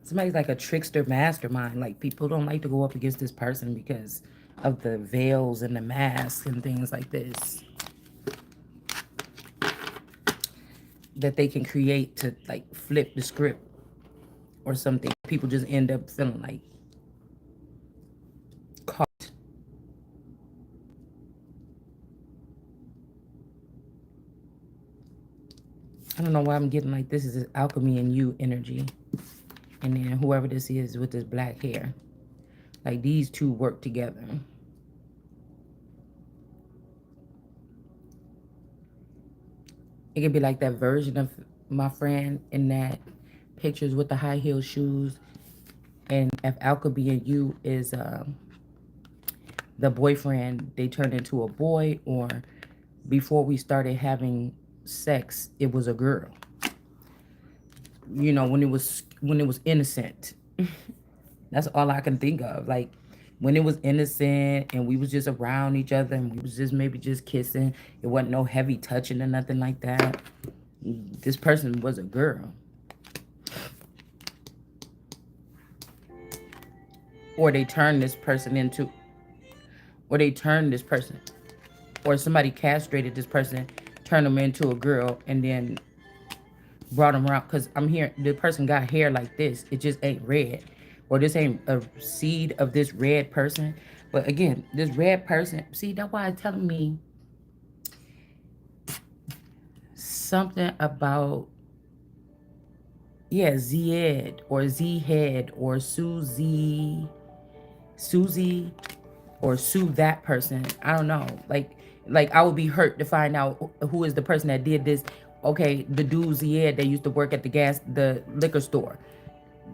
Somebody's like a trickster mastermind. Like, people don't like to go up against this person because of the veils and the masks and things like this that they can create to like flip the script or something. People just end up feeling like caught. I don't know why I'm getting like this is alchemy and you energy. And then whoever this is with this black hair. Like, these two work together. It could be like that version of my friend in that pictures with the high heel shoes. And if alchemy and you is the boyfriend, they turned into a boy, or before we started having sex, it was a girl. You know, when it was innocent. That's all I can think of. Like, when it was innocent and we was just around each other and we was just maybe just kissing. It wasn't no heavy touching or nothing like that. This person was a girl. Or they turned this person into, or they turned this person, or somebody castrated this person, turned them into a girl, and then brought them around. Because I'm here, the person got hair like this. It just ain't red. Or this ain't a seed of this red person. But again, this red person, see, that's why it's telling me something about, yeah, Zed or Z-Head or Susie or sue that person. I don't know. Like I would be hurt to find out who is the person that did this. Okay, the dude Zed that used to work at the liquor store.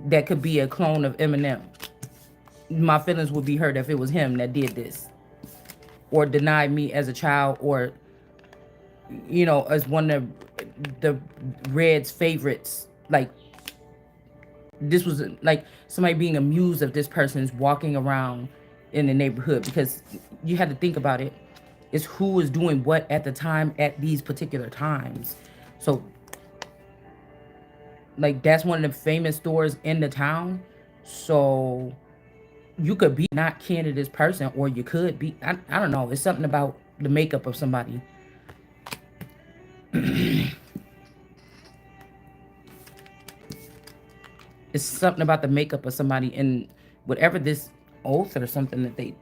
That could be a clone of Eminem. My feelings would be hurt if it was him that did this. Or denied me as a child, or, you know, as one of the Red's favorites. Like, this was like somebody being amused of this person's walking around in the neighborhood, because you had to think about it. It's who was doing what at the time at these particular times. So, like, that's one of the famous stores in the town. So you could be not kin to this person, or you could be. I don't know. It's something about the makeup of somebody. It's something about the makeup of somebody, and whatever this oath or something that they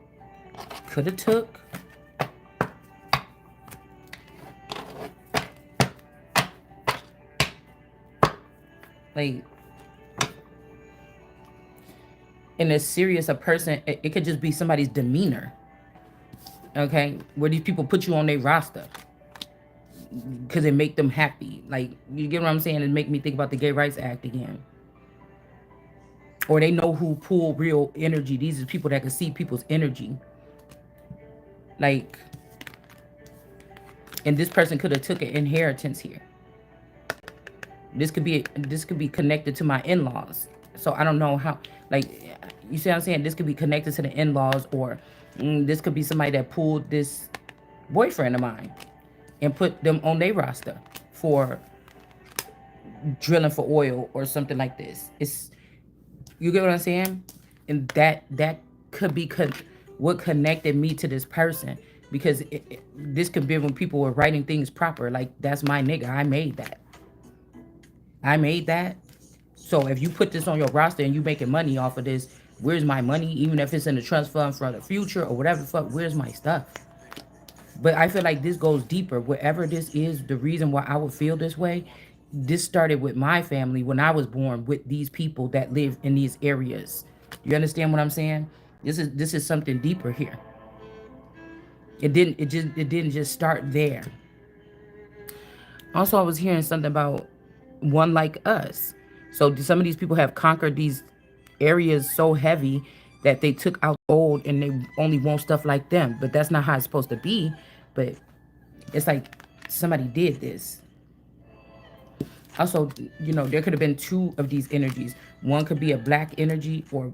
could have took. Like, in as serious a person, it could just be somebody's demeanor. Okay, where these people put you on their roster because it make them happy. Like, you get what I'm saying? It make me think about the Gay Rights Act again. Or they know who pull real energy. These are people that can see people's energy. Like, and this person could have took an inheritance here. This could be connected to my in-laws. So I don't know how. Like, you see what I'm saying? This could be connected to the in-laws, or this could be somebody that pulled this boyfriend of mine and put them on their roster for drilling for oil or something like this. It's, you get what I'm saying? And that could be what connected me to this person, because this could be when people were writing things proper. Like, that's my nigga. I made that. I made that. So if you put this on your roster and you making money off of this, where's my money? Even if it's in the trust fund for the future or whatever the fuck, where's my stuff? But I feel like this goes deeper. Whatever this is, the reason why I would feel this way, this started with my family when I was born, with these people that live in these areas. You understand what I'm saying? This is something deeper here. It didn't just start there. Also, I was hearing something about one like us. So some of these people have conquered these areas so heavy that they took out old and they only want stuff like them. But that's not how it's supposed to be. But it's like somebody did this. Also, there could have been two of these energies. One could be a black energy, or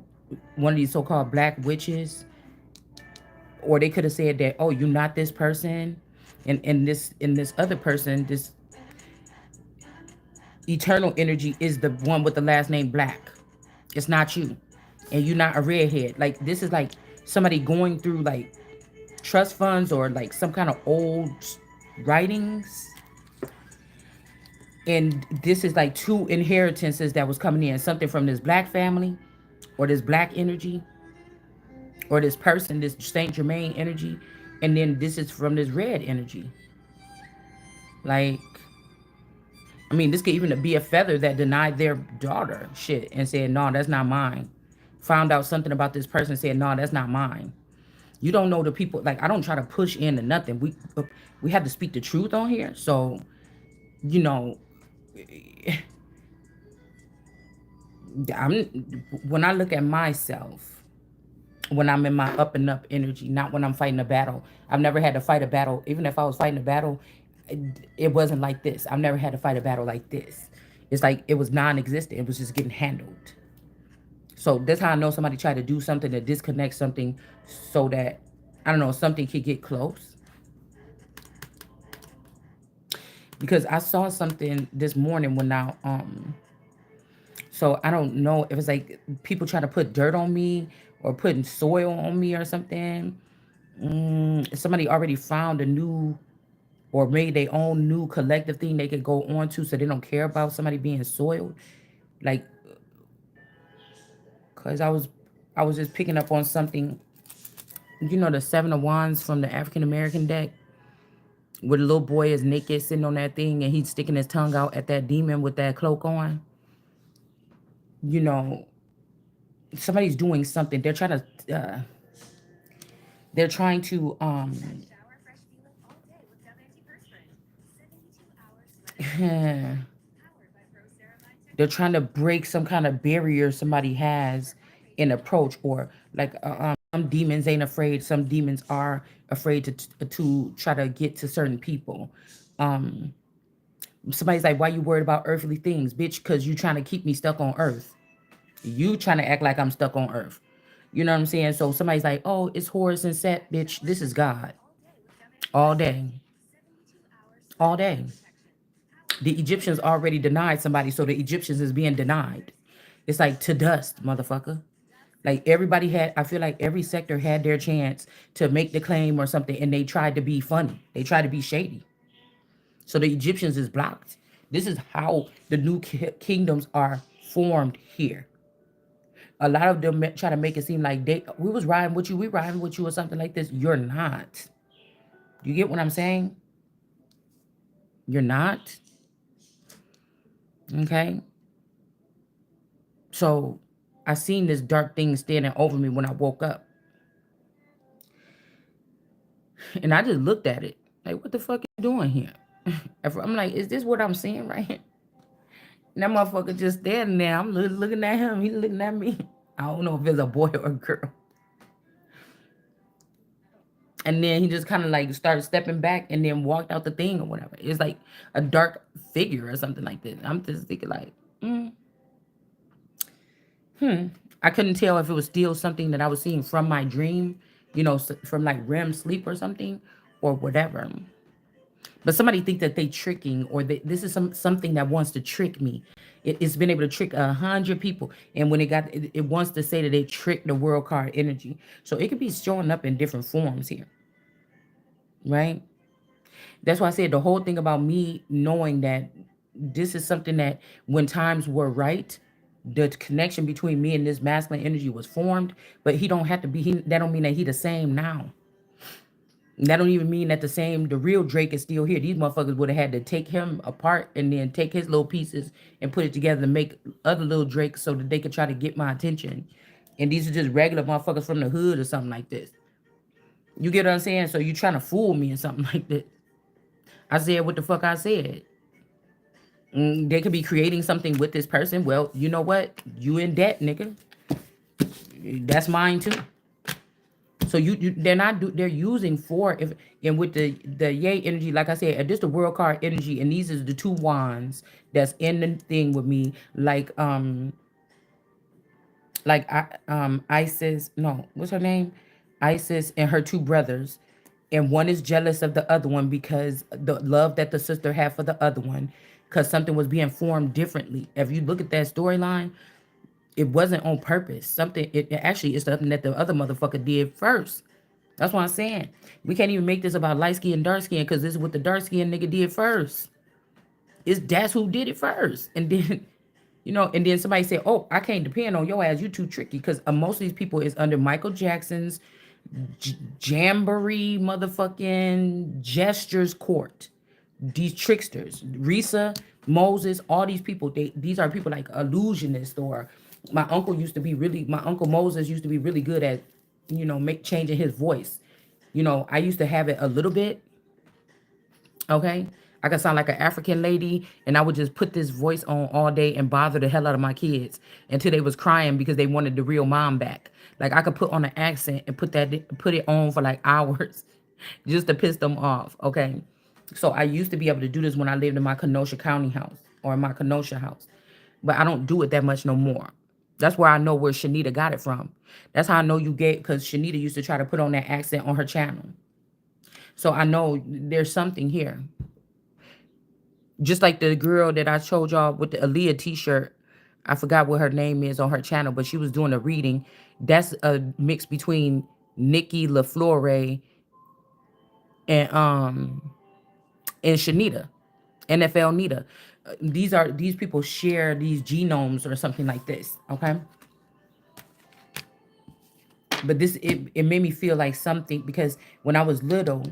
one of these so-called black witches. Or they could have said that, oh, you're not this person. And this other person, this eternal energy, is the one with the last name Black. It's not you. And you're not a redhead. Like this is like somebody going through like trust funds or like some kind of old writings. And this is like two inheritances that was coming in. Something from this black family or this black energy or this person, this Saint Germain energy. And then this is from this red energy. Like, I mean, this could even be a feather that denied their daughter shit and said, no, that's not mine. Found out something about this person, said, no, that's not mine. You don't know the people. Like, I don't try to push into nothing. We have to speak the truth on here. So, you know, I'm when I look at myself, when I'm in my up and up energy, not when I'm fighting a battle. I've never had to fight a battle. Even if I was fighting a battle, it wasn't like this. I've never had to fight a battle like this. It's like it was non-existent. It was just getting handled. So that's how I know somebody tried to do something to disconnect something so that, I don't know, something could get close. Because I saw something this morning when so I don't know if it's like people trying to put dirt on me or putting soil on me or something. Somebody already found a new or made their own new collective thing they could go on to, so they don't care about somebody being soiled. Like, cause I was just picking up on something. You know the Seven of Wands from the African American deck, where the little boy is naked sitting on that thing and he's sticking his tongue out at that demon with that cloak on. You know, somebody's doing something. They're trying to they're trying to break some kind of barrier somebody has in approach, or like some demons ain't afraid, some demons are afraid to try to get to certain people. um Somebody's like, why you worried about earthly things, bitch? Because you trying to keep me stuck on earth. You trying to act like I'm stuck on earth. You know what I'm saying? So somebody's like, oh, it's Horus and Set, bitch. This is God. All day. All day. The Egyptians already denied somebody, so the Egyptians is being denied. It's like to dust, motherfucker. Like everybody had, I feel like every sector had their chance to make the claim or something, and they tried to be funny. They tried to be shady. So the Egyptians is blocked. This is how the new kingdoms are formed here. A lot of them try to make it seem like we was riding with you, we riding with you, or something like this. You're not. You get what I'm saying? You're not. Okay. So I seen this dark thing standing over me when I woke up, and I just looked at it like, what the fuck you doing here? I'm like, is this what I'm seeing right here? And that motherfucker just standing there. I'm looking at him. He looking at me. I don't know if it's a boy or a girl. And then he just kind of like started stepping back and then walked out the thing or whatever. It's like a dark figure or something like this. I'm just thinking like, I couldn't tell if it was still something that I was seeing from my dream, from like REM sleep or something or whatever. But somebody think that they tricking, or this is something that wants to trick me. It's been able to trick 100 people, and when it wants to say that they tricked the world card energy. So it could be showing up in different forms here, right? That's why I said the whole thing about me knowing that this is something that when times were right, the connection between me and this masculine energy was formed. But he don't have to be. That don't mean that he the same now. That don't even mean that the real Drake is still here. These motherfuckers would have had to take him apart and then take his little pieces and put it together to make other little Drakes so that they could try to get my attention. And these are just regular motherfuckers from the hood or something like this. You get what I'm saying? So you trying to fool me or something like that. I said what the fuck I said. They could be creating something with this person. Well, you know what? You in debt, nigga. That's mine too. So they're not they're using for if, and with the yay energy, like I said, this the world card energy, and these is the two wands that's in the thing with me, Isis, no, what's her name? Isis and her two brothers. And one is jealous of the other one because the love that the sister had for the other one, because something was being formed differently. If you look at that storyline, It wasn't on purpose. Something, it actually is something that the other motherfucker did first. That's what I'm saying. We can't even make this about light skin and dark skin because this is what the dark skin nigga did first. That's who did it first. And then, and then somebody said, oh, I can't depend on your ass. You too tricky. Because most of these people is under Michael Jackson's jamboree motherfucking gestures court. These tricksters, Risa, Moses, all these people, these are people like illusionists. Or my uncle Moses used to be really good at, make changing his voice. I used to have it a little bit. Okay. I could sound like an African lady, and I would just put this voice on all day and bother the hell out of my kids until they was crying because they wanted the real mom back. Like I could put on an accent and put it on for like hours just to piss them off. Okay. So I used to be able to do this when I lived in my Kenosha County house or in my Kenosha house. But I don't do it that much no more. That's where I know where Shanita got it from. That's how I know you get, because Shanita used to try to put on that accent on her channel. So I know there's something here. Just like the girl that I told y'all with the Aaliyah t-shirt. I forgot what her name is on her channel, but she was doing a reading. That's a mix between Nikki LaFleur and Shanita, NFL Nita. These people share these genomes or something like this, okay? But it made me feel like something, because when I was little,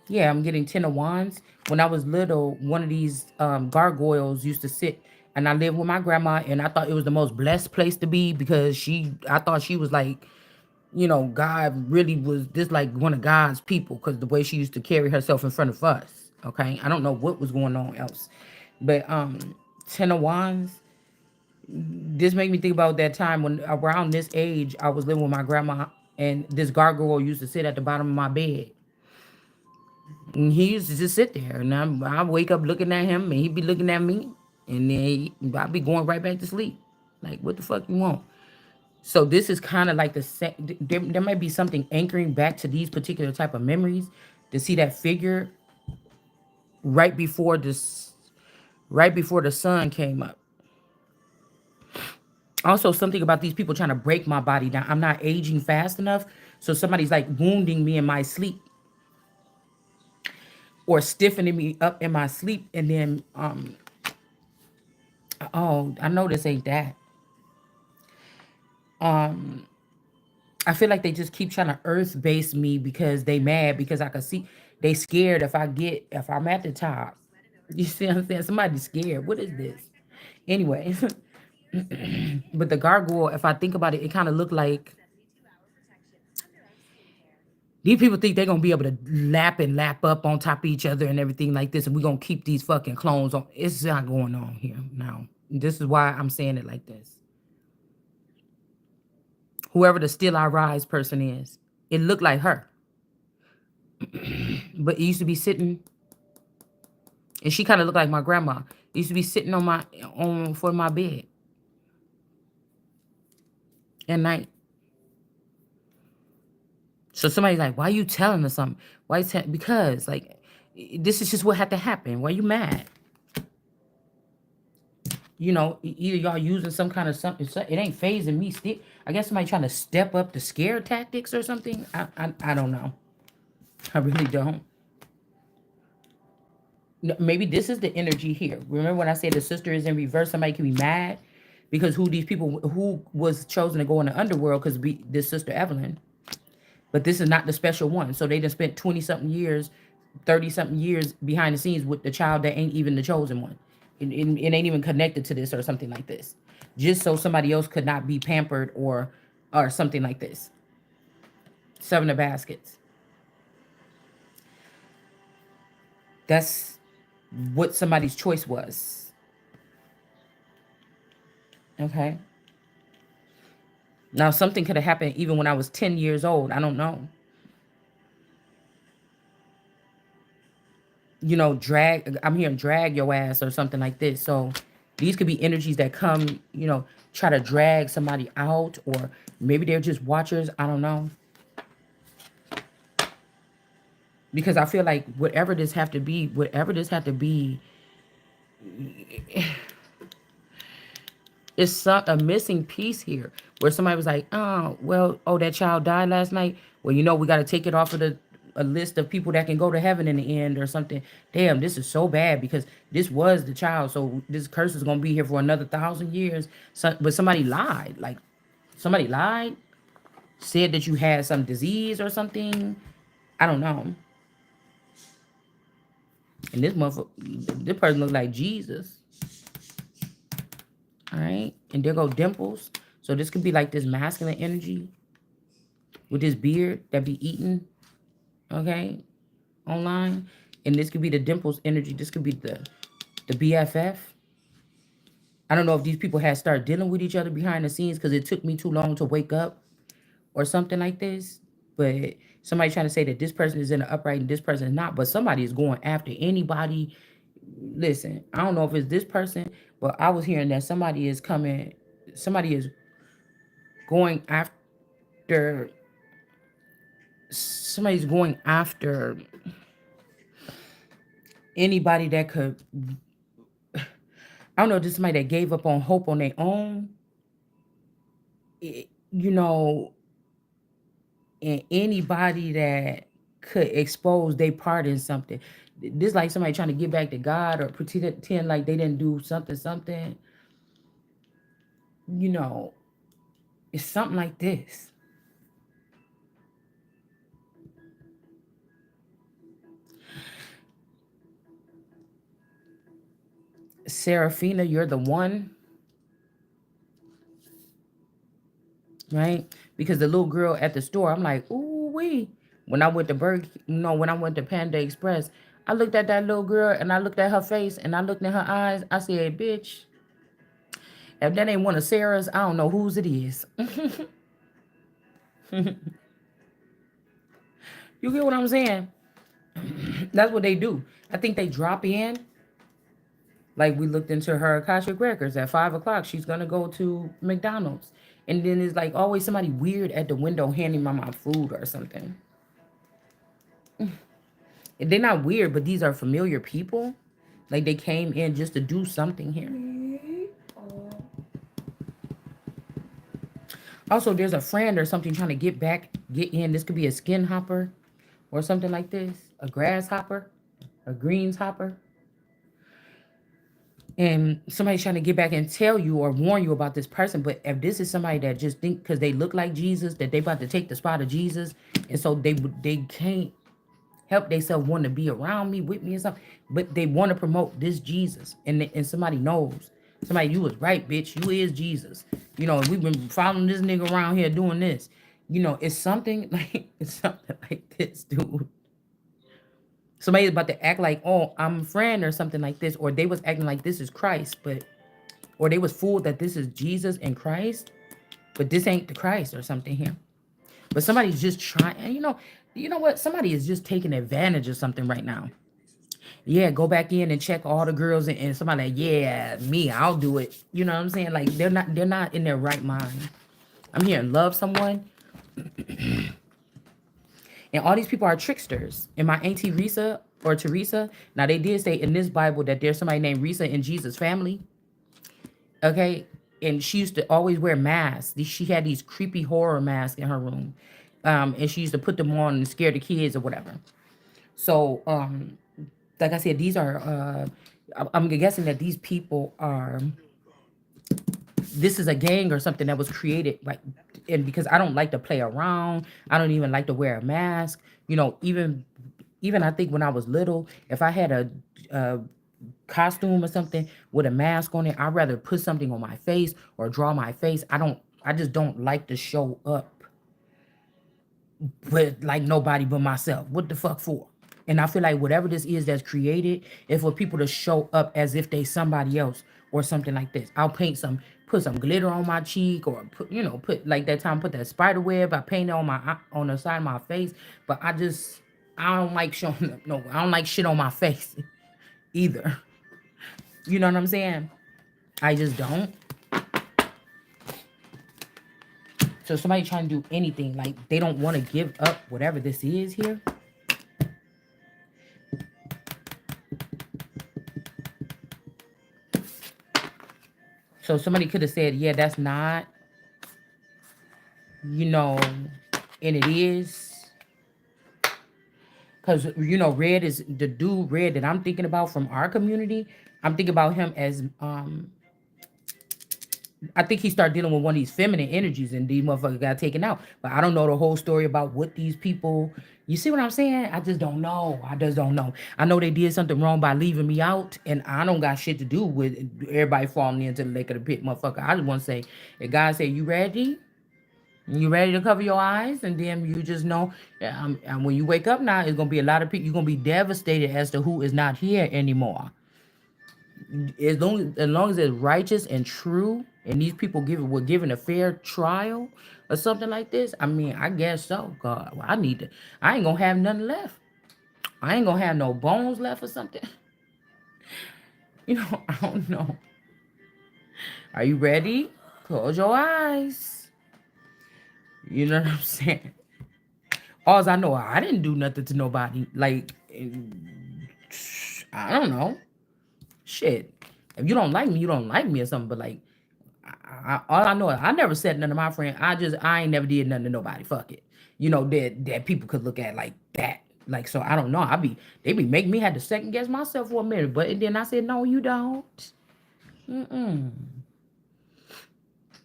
yeah, I'm getting 10 of wands. When I was little, one of these gargoyles used to sit, and I lived with my grandma, and I thought it was the most blessed place to be, because I thought she was like, God really was this, like one of God's people, because the way she used to carry herself in front of us. Okay, I don't know what was going on else, but 10 of wands. This made me think about that time when around this age I was living with my grandma, and this gargoyle used to sit at the bottom of my bed. And he used to just sit there, and I wake up looking at him, and he'd be looking at me, and then I'd be going right back to sleep. Like, what the fuck you want? So this is kind of like the same. There might be something anchoring back to these particular type of memories, to see that figure right before the sun came up. Also, something about these people trying to break my body down. I'm not aging fast enough, so somebody's like wounding me in my sleep, or stiffening me up in my sleep, and then oh, I know this ain't that. I feel like they just keep trying to earth base me because they mad, because I can see they scared if I'm at the top. You see what I'm saying? Somebody's scared. What is this? Anyway, but the gargoyle, if I think about it, it kind of looked like these people think they're gonna be able to lap up on top of each other and everything like this, and we're gonna keep these fucking clones on. It's not going on here now. This is why I'm saying it like this. Whoever the Still I Rise person is, it looked like her. But it used to be sitting, and she kind of looked like my grandma. It used to be sitting for my bed at night. So somebody's like, why are you telling us something? Because like, this is just what had to happen. Why you mad? Either y'all using some kind of something. It ain't phasing me. Still, I guess somebody trying to step up the scare tactics or something. I don't know. I really don't. Maybe this is the energy here. Remember when I said the sister is in reverse? Somebody can be mad because who was chosen to go in the underworld, because this sister Evelyn. But this is not the special one. So they just spent 20 something years, 30 something years behind the scenes with the child that ain't even the chosen one. It ain't even connected to this or something like this. Just so somebody else could not be pampered or something like this. 7 of baskets. That's what somebody's choice was. Okay. Now, something could have happened even when I was 10 years old. I don't know. I'm hearing drag your ass or something like this. So these could be energies that come, try to drag somebody out, or maybe they're just watchers. I don't know. Because I feel like whatever this had to be, It's a missing piece here where somebody was like, oh, well, oh, that child died last night. Well, we got to take it off of a list of people that can go to heaven in the end or something. Damn, this is so bad because this was the child. So this curse is going to be here for another 1,000 years. So, but somebody lied. Like, somebody lied, said that you had some disease or something. I don't know. And this person looked like Jesus. All right. And there go dimples. So this could be like this masculine energy with this beard that be eaten, okay, online. And this could be the dimples energy. This could be the BFF. I don't know if these people had started dealing with each other behind the scenes because it took me too long to wake up or something like this. But somebody trying to say that this person is in the upright and this person is not. But somebody is going after anybody. Listen, I don't know if it's this person, but I was hearing that somebody is coming. Somebody is going after. Somebody's going after anybody that could. I don't know. Just somebody that gave up on hope on their own. You know, and anybody that could expose their part in something. This like somebody trying to get back to God or pretend like they didn't do something. You know, it's something like this. Serafina, you're the one, right? Because the little girl at the store, I'm like, ooh wee. When I went to when I went to Panda Express, I looked at that little girl and I looked at her face and I looked in her eyes. I said, bitch, if that ain't one of Sarah's, I don't know whose it is. You get what I'm saying? That's what they do. I think they drop in. Like we looked into her Akashic records at 5 o'clock. She's gonna go to McDonald's, and then it's like always somebody weird at the window handing my food or something. They're not weird, but these are familiar people. Like they came in just to do something here. Also, there's a friend or something trying to get in. This could be a skin hopper or something like this. A grasshopper, a greens hopper. And somebody's trying to get back and tell you or warn you about this person. But if this is somebody that just think because they look like Jesus, that they about to take the spot of Jesus, and so they can't help themselves want to be around me, with me, or something, but they want to promote this Jesus, and somebody knows, somebody, you was right, bitch, you is Jesus, we've been following this nigga around here doing this, it's something like this, dude. Somebody's about to act like, oh, I'm a friend or something like this, or they was acting like this is Christ, or they was fooled that this is Jesus and Christ, but this ain't the Christ or something here. But somebody's just trying, and you know what? Somebody is just taking advantage of something right now. Yeah, go back in and check all the girls, and somebody like, yeah, me, I'll do it. You know what I'm saying? Like they're not in their right mind. I'm hearing love someone, and all these people are tricksters. And my auntie Risa or Teresa, now they did say in this Bible that there's somebody named Risa in Jesus' family. Okay, and she used to always wear masks. She had these creepy horror masks in her room, and she used to put them on and scare the kids or whatever. So, like I said, these are. I'm guessing that these people are. This is a gang or something that was created, like, and because I don't like to play around, I don't even like to wear a mask. Even I think when I was little, if I had a costume or something with a mask on it, I'd rather put something on my face or draw my face. I just don't like to show up with like nobody but myself. What the fuck for? And I feel like whatever this is that's created is for people to show up as if they somebody else or something like this. I'll put some glitter on my cheek, or put like that time, put that spider web. I painted on the side of my face, but I don't like showing up. No, I don't like shit on my face either. You know what I'm saying? I just don't. So somebody trying to do anything, like they don't want to give up whatever this is here. So somebody could have said, yeah, that's not, you know, and it is. Because, Red is the dude, Red, that I'm thinking about from our community. I'm thinking about him as, I think he started dealing with one of these feminine energies and these motherfuckers got taken out. But I don't know the whole story about what these people, you see what I'm saying? I just don't know. I just don't know. I know they did something wrong by leaving me out, and I don't got shit to do with everybody falling into the lake of the pit, motherfucker. I just want to say, if God said, you ready? You ready to cover your eyes, and then you just know, and when you wake up now, it's gonna be a lot of people. You're gonna be devastated as to who is not here anymore. As long as it's righteous and true, and these people were given a fair trial or something like this. I mean, I guess so. God, well, I need to. I ain't gonna have nothing left. I ain't gonna have no bones left or something. I don't know. Are you ready? Close your eyes. You know what I'm saying? All I know, I didn't do nothing to nobody. Like, I don't know. Shit. If you don't like me, you don't like me or something. But like, all I know is I never said nothing to my friend. I ain't never did nothing to nobody. Fuck it. That people could look at like that. Like, so I don't know. They be making me had to second guess myself for a minute. But then I said, no, you don't. Mm-mm.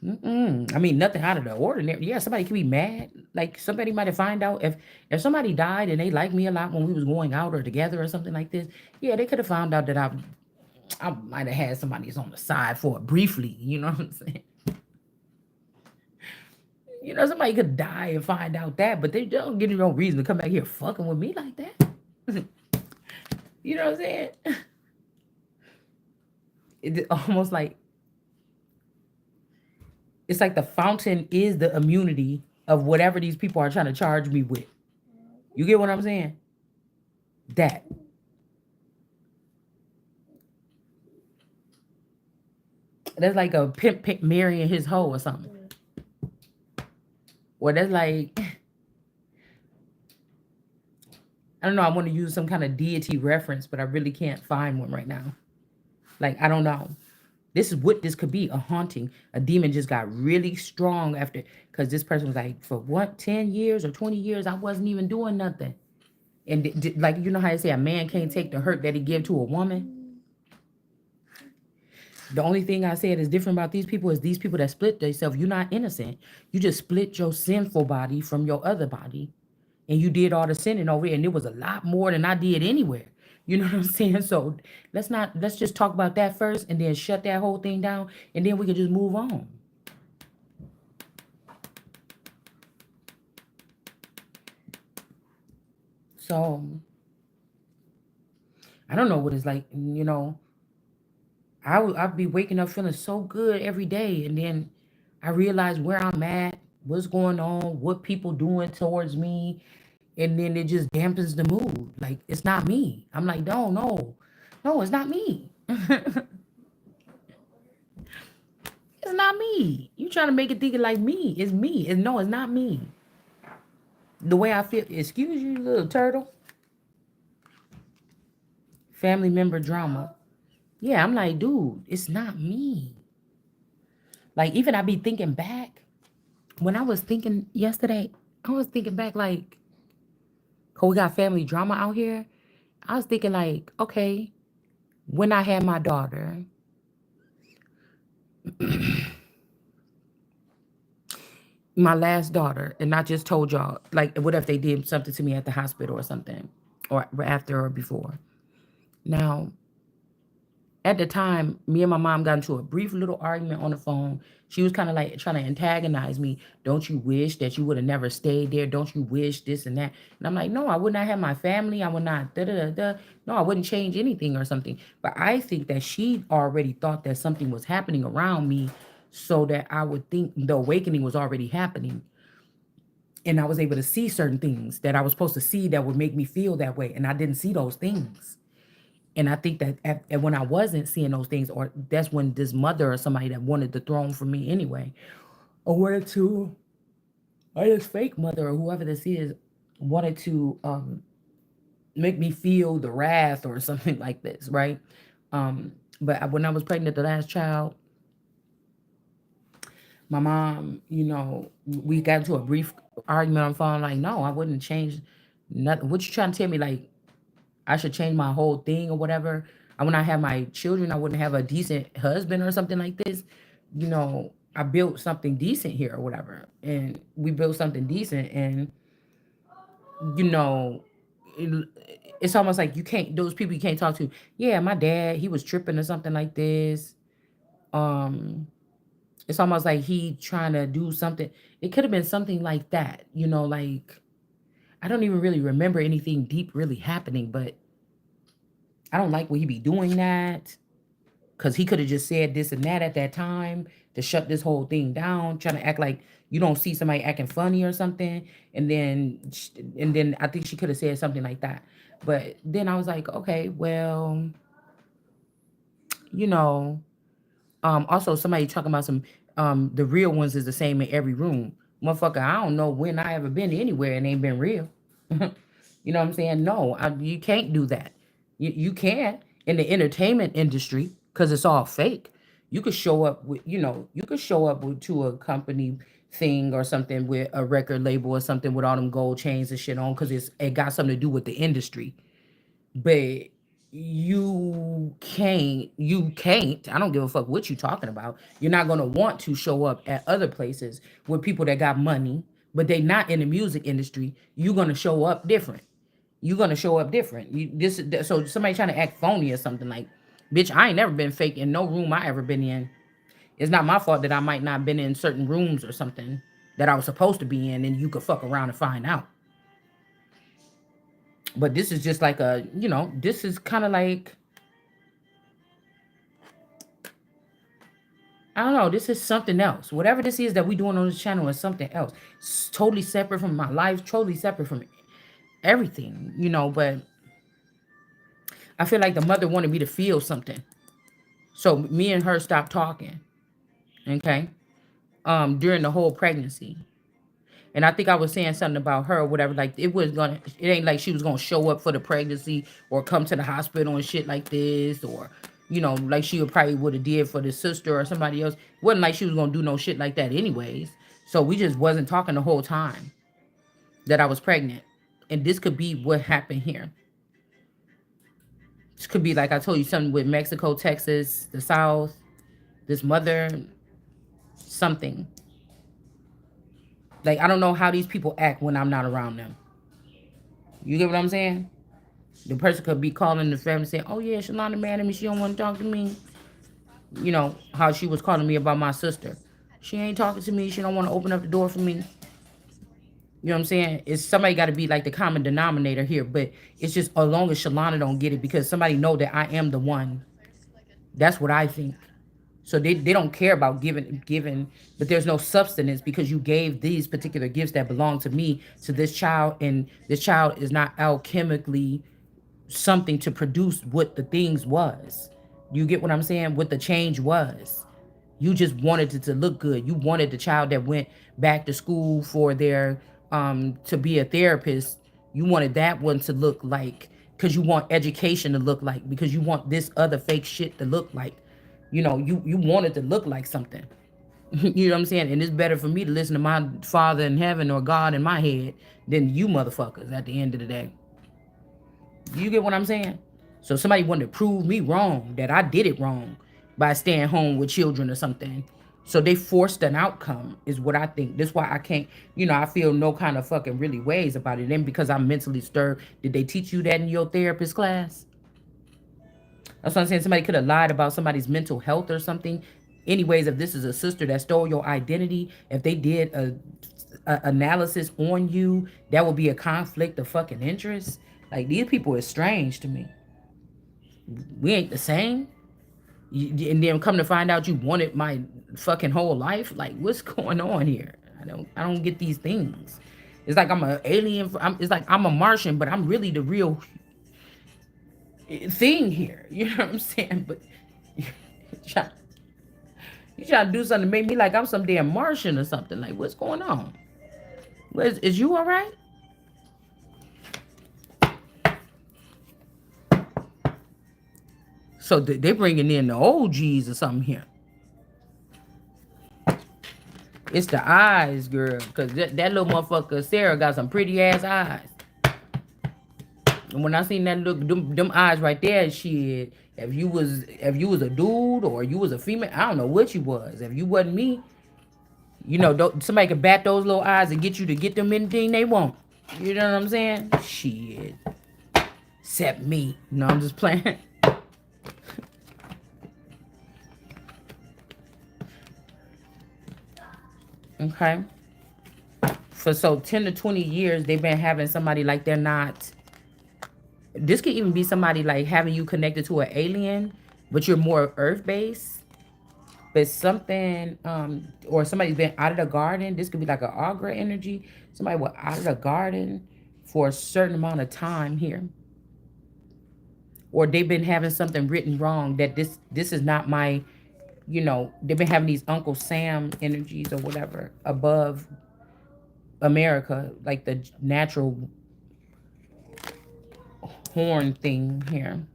Mm-mm. I mean, nothing out of the ordinary. Yeah, somebody could be mad. Like, somebody might have find out if somebody died and they liked me a lot when we was going out or together or something like this. Yeah, they could have found out that I might have had somebody's on the side for it briefly. You know what I'm saying? Somebody could die and find out that, but they don't give you no reason to come back here fucking with me like that. You know what I'm saying? It's almost like it's like the fountain is the immunity of whatever these people are trying to charge me with. You get what I'm saying? That. That's like a pimp marrying his hoe or something. Or that's like, I don't know. I want to use some kind of deity reference, but I really can't find one right now. Like, I don't know. This is what this could be, a haunting. A demon just got really strong after, because this person was like, for what, 10 years or 20 years, I wasn't even doing nothing. And like, how they say a man can't take the hurt that he give to a woman? The only thing I said is different about these people is these people that split themselves, you're not innocent. You just split your sinful body from your other body. And you did all the sinning over here, and it was a lot more than I did anywhere. You know what I'm saying? So let's just talk about that first and then shut that whole thing down, and then we can just move on. So I don't know what it's like, I'd be waking up feeling so good every day, and then I realize where I'm at, what's going on, what people doing towards me, and then it just dampens the mood. Like, it's not me. I'm like, no, no, no, it's not me. It's not me. You trying to make it think like me? It's me. No, it's not me. The way I feel. Excuse you, little turtle. Family member drama. Yeah, I'm like, dude, it's not me. Like, even I be thinking back. When I was thinking yesterday, I was thinking back like, cause we got family drama out here. I was thinking like, okay, when I had my daughter, my last daughter, and I just told y'all, like, what if they did something to me at the hospital or something, or after or before? Now, at the time, me and my mom got into a brief little argument on the phone. She was kind of like trying to antagonize me. Don't you wish that you would have never stayed there? Don't you wish this and that? And I'm like, no, I would not have my family. I would not, da da da da. No, I wouldn't change anything or something. But I think that she already thought that something was happening around me, so that I would think the awakening was already happening. And I was able to see certain things that I was supposed to see that would make me feel that way. And I didn't see those things. And I think that when I wasn't seeing those things, or that's when this mother or somebody that wanted the throne for me anyway, or wanted to, or this fake mother or whoever this is, wanted to make me feel the wrath or something like this, right? But when I was pregnant, the last child, My mom, we got into a brief argument on the phone. Like, no, I wouldn't change nothing. What you trying to tell me? Like, I should change my whole thing or whatever. I when I have my children, I wouldn't have a decent husband or something like this. I built something decent here or whatever, and we built something decent, and you know, it, it's almost like you can't. Those people you can't talk to. Yeah, my dad, he was tripping or something like this. Um, it's almost like he trying to do something. It could have been something like that. Like I don't even really remember anything deep really happening, but I don't like when he be doing that. Because he could have just said this and that at that time to shut this whole thing down, trying to act like you don't see somebody acting funny or something. And then I think she could have said something like that. But then I was like, okay, well, you know, also somebody talking about some the real ones is the same in every room. Motherfucker, I don't know when I ever been anywhere and ain't been real. You know what I'm saying? No, you can't do that. You can't in the entertainment industry because it's all fake. You could show up with, you could show up to a company thing or something with a record label or something with all them gold chains and shit on because it got something to do with the industry. But you can't, I don't give a fuck what you talking about. You're not gonna want to show up at other places with people that got money, but they not in the music industry. You're gonna show up different. You're gonna show up different. So somebody trying to act phony or something like, bitch, I ain't never been fake in no room I ever been in. It's not my fault that I might not been in certain rooms or something that I was supposed to be in, and you could fuck around and find out. But this is just like this is kind of like, I don't know. This is something else. Whatever this is that we doing on this channel is something else. It's totally separate from my life, totally separate from everything. But I feel like the mother wanted me to feel something. So me and her stopped talking. Okay. During the whole pregnancy. And I think I was saying something about her or whatever. Like it ain't like she was gonna show up for the pregnancy or come to the hospital and shit like this, or like she would probably would have did for the sister or somebody else. It wasn't like she was gonna do no shit like that anyways. So we just wasn't talking the whole time that I was pregnant. And this could be what happened here. This could be like I told you something with Mexico, Texas, the South, this mother, something. Like I don't know how these people act when I'm not around them. You get what I'm saying? The person could be calling the family saying, "Oh yeah, Shalonda mad at me. She don't want to talk to me." How she was calling me about my sister. She ain't talking to me. She don't want to open up the door for me. You know what I'm saying? It's somebody got to be like the common denominator here. But it's just as long as Shalonda don't get it because somebody know that I am the one. That's what I think. So they don't care about giving, but there's no substance because you gave these particular gifts that belong to me to this child, and this child is not alchemically something to produce what the things was. You get what I'm saying? What the change was. You just wanted it to look good. You wanted the child that went back to school for their to be a therapist. You wanted that one to look like, because you want education to look like, because you want this other fake shit to look like. You want it to look like something. You know what I'm saying? And it's better for me to listen to my father in heaven or God in my head than you motherfuckers at the end of the day. You get what I'm saying? So somebody wanted to prove me wrong, that I did it wrong by staying home with children or something. So they forced an outcome is what I think. That's why I can't, I feel no kind of fucking really ways about it. And because I'm mentally stirred, did they teach you that in your therapist class? That's what I'm saying. Somebody could have lied about somebody's mental health or something. Anyways, if this is a sister that stole your identity, if they did a analysis on you, that would be a conflict of fucking interest. Like, these people is strange to me. We ain't the same. And then come to find out you wanted my fucking whole life. Like, what's going on here? I don't get these things. It's like I'm an alien. It's like I'm a Martian, but I'm really the real thing here. You know what I'm saying? But you trying to do something to make me like I'm some damn Martian or something. Like, what's going on? Is you all right? So they bringing in the OGs or something here. It's the eyes, girl. Because that little motherfucker, Sarah, got some pretty ass eyes. And when I seen that look, them eyes right there, shit. If you was a dude or you was a female, I don't know what you was. If you wasn't me, don't, somebody could bat those little eyes and get you to get them anything they want. You know what I'm saying? Shit. Except me. No, I'm just playing. Okay. For so 10 to 20 years, they've been having somebody like they're not. This could even be somebody like having you connected to an alien, but you're more earth based. But something, or somebody's been out of the garden. This could be like an Agra energy. Somebody was out of the garden for a certain amount of time here. Or they've been having something written wrong that this is not my, they've been having these Uncle Sam energies or whatever above America, like the natural horn thing here.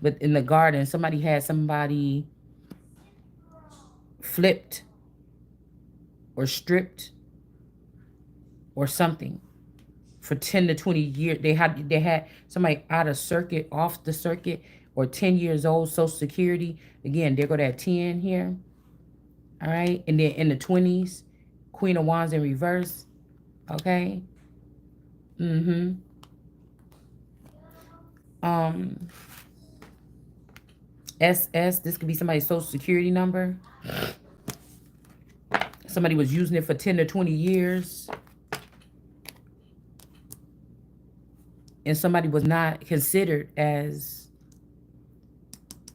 But in the garden, somebody had somebody flipped or stripped or something for 10 to 20 years. They had somebody out of circuit, off the circuit, or 10 years old, Social Security. Again, there go that 10 here. All right. And then in the 20s, Queen of Wands in reverse. Okay. Mm-hmm. SS, this could be somebody's Social Security number. Somebody was using it for 10 to 20 years. And somebody was not considered as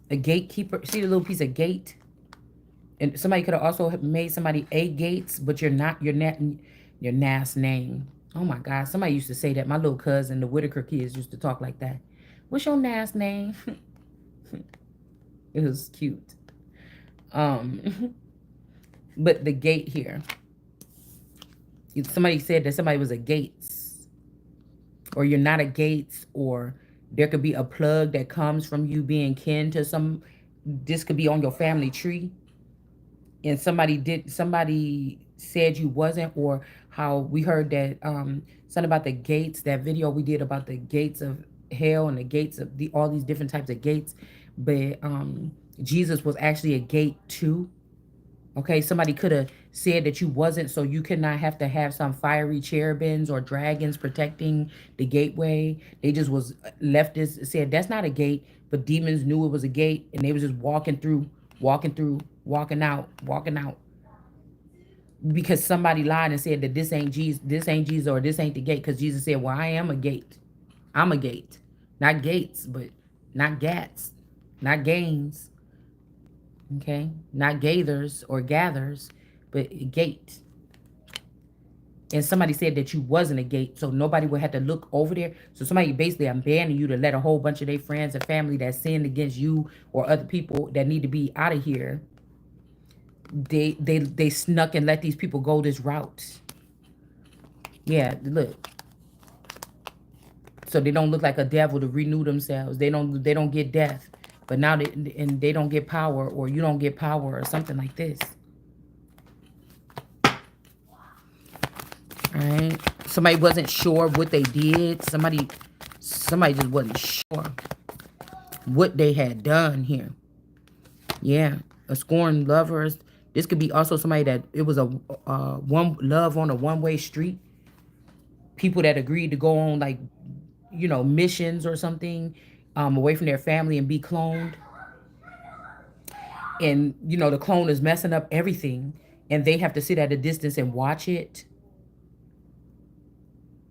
a gatekeeper. See the little piece of gate? And somebody could have also made somebody a Gates, but you're not your Nas name. Oh my God. Somebody used to say that. My little cousin, the Whitaker kids, used to talk like that. What's your Nas name? It was cute. But the gate here. Somebody said that somebody was a Gates. Or you're not a Gates. Or there could be a plug that comes from you being kin to some. This could be on your family tree. And somebody said you wasn't, or how we heard that something about the gates, that video we did about the gates of hell and the gates of all these different types of gates. But Jesus was actually a gate too. Okay, somebody could have said that you wasn't, so you could not have to have some fiery cherubims or dragons protecting the gateway. They just was left this, said that's not a gate, but demons knew it was a gate, and they was just walking through, walking out, because somebody lied and said that this ain't Jesus, or this ain't the gate, because Jesus said, well, I am a gate. I'm a gate. Not gates, but not gats, not gains. Okay, not gathers or gathers, but a gate. And somebody said that you wasn't a gate, so nobody would have to look over there. So somebody basically abandoned you to let a whole bunch of their friends and family that sinned against you or other people that need to be out of here. They snuck and let these people go this route. Yeah, look. So they don't look like a devil to renew themselves. They don't get death. But now they don't get power, or you don't get power, or something like this. All right. Somebody wasn't sure what they did. Somebody just wasn't sure what they had done here. Yeah. A scorned lover. This could be also somebody that it was a one love on a one-way street. People that agreed to go on like, missions or something, away from their family and be cloned. And, the clone is messing up everything, and they have to sit at a distance and watch it.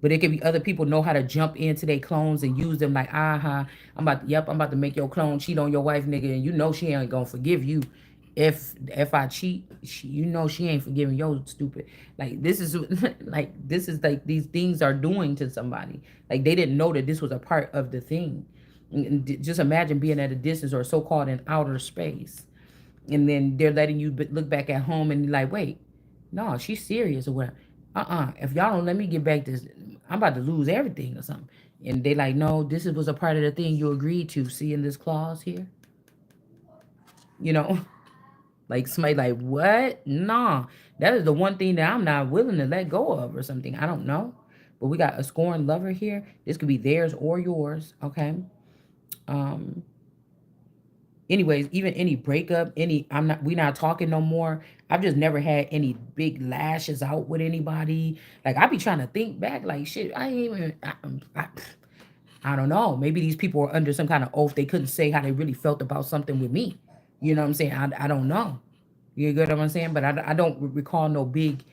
But it could be other people know how to jump into their clones and use them like, I'm about to make your clone cheat on your wife, nigga, and she ain't gonna forgive you. If I cheat, she ain't forgiving your stupid. Like this is like these things are doing to somebody. Like they didn't know that this was a part of the thing. And just imagine being at a distance or so-called in outer space, and then they're letting you look back at home and you're like, wait, no, she's serious or whatever. If y'all don't let me get back this, I'm about to lose everything or something. And they like, no, this was a part of the thing you agreed to. See in this clause here, you know. Like somebody like, what? Nah. That is the one thing that I'm not willing to let go of or something. I don't know. But we got a scorned lover here. This could be theirs or yours. Okay. Um, anyways, even any breakup, any we not talking no more. I've just never had any big lashes out with anybody. Like I be trying to think back, like shit, I ain't even I don't know. Maybe these people were under some kind of oath. They couldn't say how they really felt about something with me. You know what I'm saying? I don't know. You get what I'm saying? But I don't recall no big,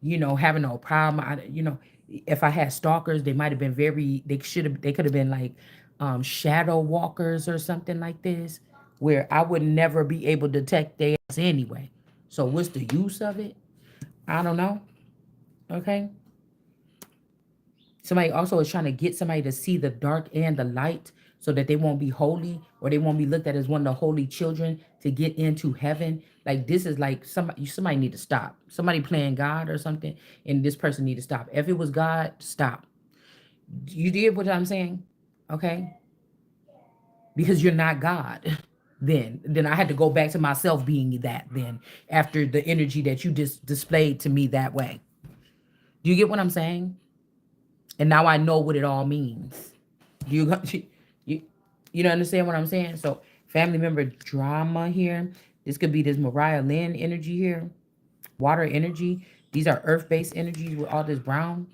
having no problem. If I had stalkers, they might have been they could have been like shadow walkers or something like this, where I would never be able to detect their ass anyway. So what's the use of it? I don't know. Okay. Somebody also is trying to get somebody to see the dark and the light so that they won't be holy or they won't be looked at as one of the holy children to get into heaven. Like this is like somebody need to stop. Somebody playing God or something, and this person need to stop. If it was God, stop. You did what I'm saying? Okay? Because you're not God. Then I had to go back to myself being that then after the energy that you just displayed to me that way. Do you get what I'm saying? And now I know what it all means. Do you you you know understand what I'm saying? So family member drama here. This could be this Mariah Lynn energy here, water energy. These are earth-based energies with all this brown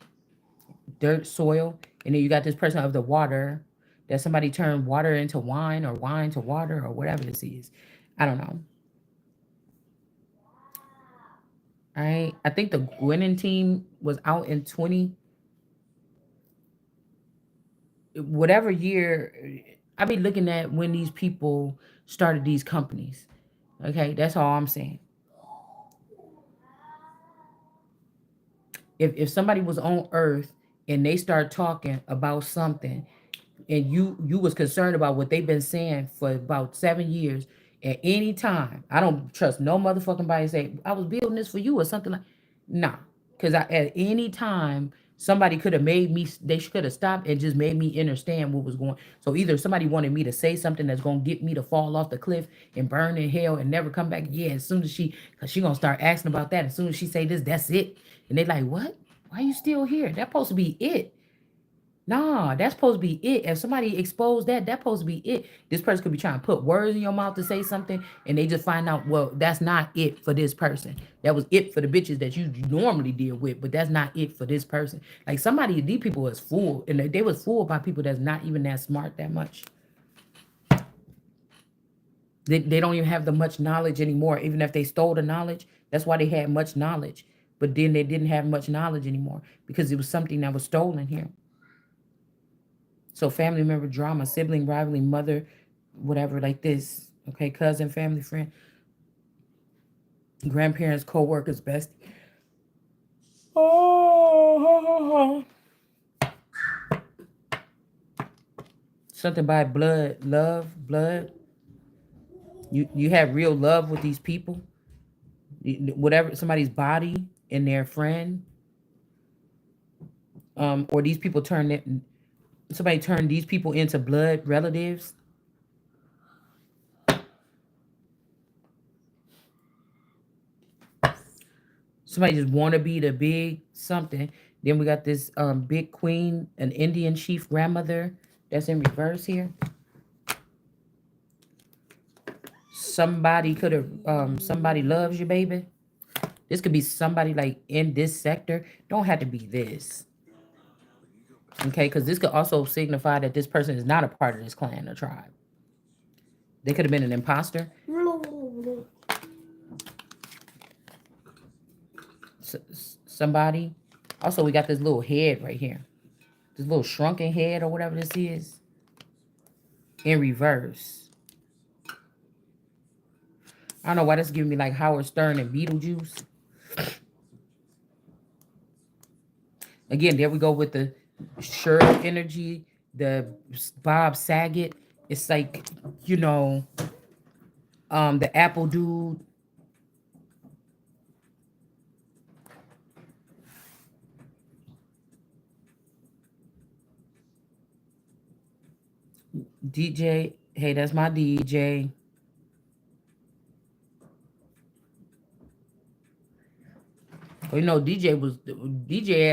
dirt, soil, and then you got this person of the water. That somebody turned water into wine or wine to water or whatever this is. I don't know. All right. I think the Gwinnett team was out in 20 whatever year. I be looking at when these people started these companies. Okay, that's all I'm saying. If somebody was on Earth and they start talking about something, and you was concerned about what they've been saying for about 7 years, at any time, I don't trust no motherfucking body say I was building this for you or something like, nah, because at any time somebody could have made me, they could have stopped and just made me understand what was going. So either somebody wanted me to say something that's gonna get me to fall off the cliff and burn in hell and never come back. Yeah, as soon as cause she gonna start asking about that. As soon as she say this, that's it. And they like, what? Why you still here? That's supposed to be it. Nah, that's supposed to be it. If somebody exposed that, that's supposed to be it. This person could be trying to put words in your mouth to say something, and they just find out, well, that's not it for this person. That was it for the bitches that you normally deal with, but that's not it for this person. Like somebody, these people was fooled, and they was fooled by people that's not even that smart that much. They don't even have the much knowledge anymore. Even if they stole the knowledge, that's why they had much knowledge. But then they didn't have much knowledge anymore because it was something that was stolen here. So family member drama, sibling rivalry, mother, whatever, like this. Okay, cousin, family, friend, grandparents, co-workers, best. Oh, something by blood, love, blood. You have real love with these people. Whatever somebody's body and their friend, or these people turn it. Somebody turned these people into blood relatives. Somebody just want to be the big something. Then we got this big queen, an Indian chief grandmother that's in reverse here. Somebody could have somebody loves you, baby. This could be somebody like in this sector. Don't have to be this. Okay, because this could also signify that this person is not a part of this clan or tribe. They could have been an imposter. Somebody. Also, we got this little head right here. This little shrunken head or whatever this is. In reverse. I don't know why that's giving me like Howard Stern and Beetlejuice. Again, there we go with the shirt energy, the Bob Saget. It's like, you know, the Apple dude. DJ. Hey, that's my DJ. Well, you know, DJ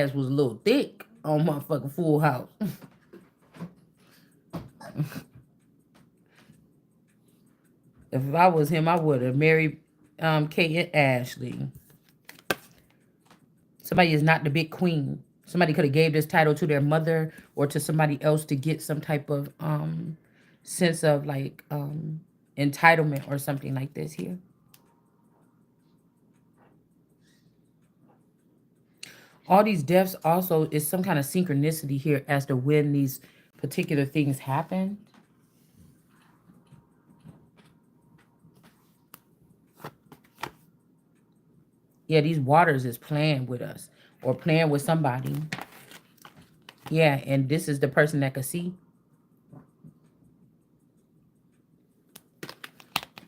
ass was a little thick on motherfucking Full House. If I was him, I would have married Kate and Ashley. Somebody is not the big queen. Somebody could have gave this title to their mother or to somebody else to get some type of sense of like entitlement or something like this here. All these deaths also is some kind of synchronicity here as to when these particular things happen. Yeah, these waters is playing with us or playing with somebody. Yeah, and this is the person that could see.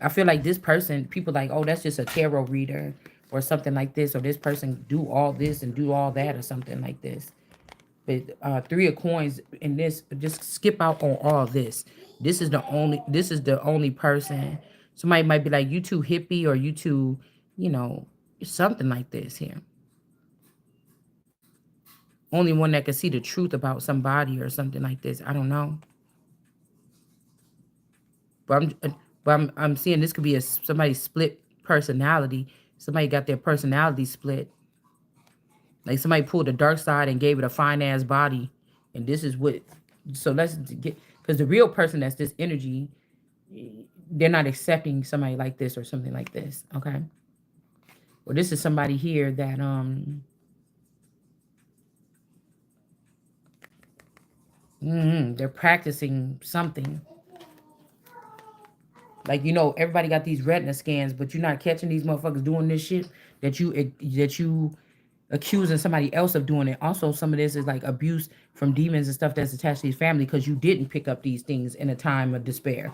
I feel like this person, people like, oh, that's just a tarot reader or something like this, or this person do all this and do all that or something like this. But three of coins in this, just skip out on all this. This is the only person. Somebody might be like, you too hippie or you too, you know, something like this here. Only one that can see the truth about somebody or something like this. I don't know. But I'm seeing this could be somebody split personality. Somebody got their personality split. Like somebody pulled the dark side and gave it a fine ass body, and this is what. So let's get because the real person that's this energy, they're not accepting somebody like this or something like this. Okay, or this is somebody here that they're practicing something. Like you know, everybody got these retina scans, but you're not catching these motherfuckers doing this shit that you accusing somebody else of doing it. Also, some of this is like abuse from demons and stuff that's attached to his family because you didn't pick up these things in a time of despair.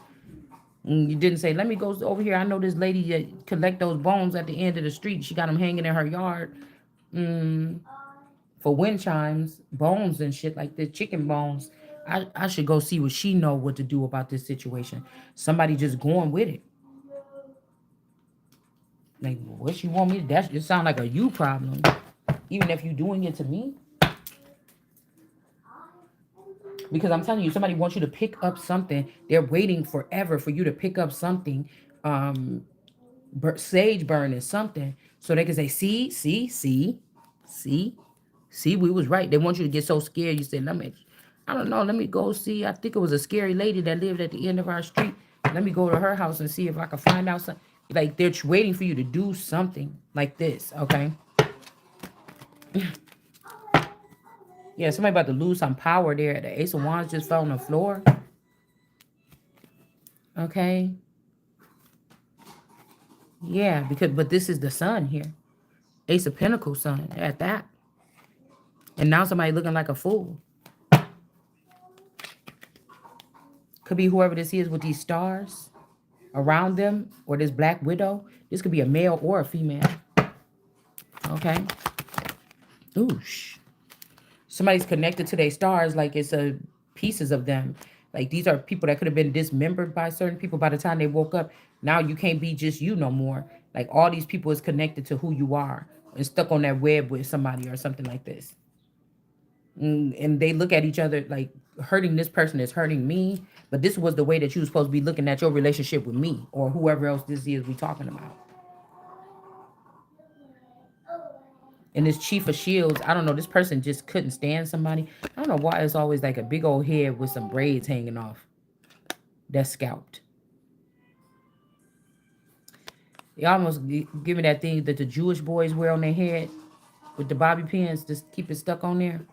You didn't say, "Let me go over here. I know this lady that collect those bones at the end of the street. She got them hanging in her yard for wind chimes, bones and shit like this, chicken bones." I should go see what she know what to do about this situation. Somebody just going with it. Like, what you want me to? That it sound like a you problem. Even if you doing it to me, because I'm telling you, somebody wants you to pick up something. They're waiting forever for you to pick up something, um, sage burning something, so they can say, see, see, we was right. They want you to get so scared. You said, let me, I don't know, let me go see. I think it was a scary lady that lived at the end of our street. Let me go to her house and see if I can find out something. Like they're waiting for you to do something like this, okay? Yeah, somebody about to lose some power there. The Ace of Wands just fell on the floor. Okay. Yeah, because but this is the sun here. Ace of Pentacles sun at that. And now somebody looking like a fool. Could be whoever this is with these stars around them or this black widow. This could be a male or a female. Okay. Oosh. Somebody's connected to their stars like it's a pieces of them. Like these are people that could have been dismembered by certain people by the time they woke up. Now you can't be just you no more. Like all these people is connected to who you are and stuck on that web with somebody or something like this. And they look at each other like hurting this person is hurting me, but this was the way that you were supposed to be looking at your relationship with me or whoever else this is we talking about. And this chief of shields, I don't know, this person just couldn't stand somebody. I don't know why it's always like a big old head with some braids hanging off that's scalped. They almost give me that thing that the Jewish boys wear on their head with the bobby pins, just keep it stuck on there.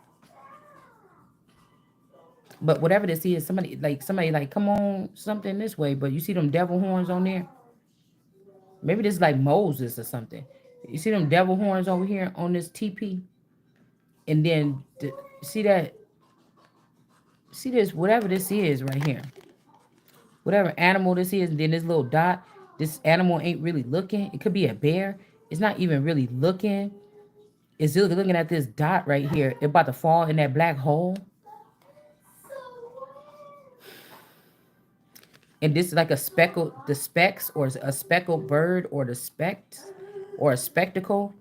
But whatever this is, somebody like come on something this way, but you see them devil horns on there. Maybe this is like Moses or something. You see them devil horns over here on this TP, and then see that, see this, whatever this is right here, whatever animal this is, and then this little dot. This animal ain't really looking. It could be a bear. It's not even really looking. It's just looking at this dot right here. It about to fall in that black hole. And this is like a speckle, the specks, or a speckled bird, or the specks, or a spectacle.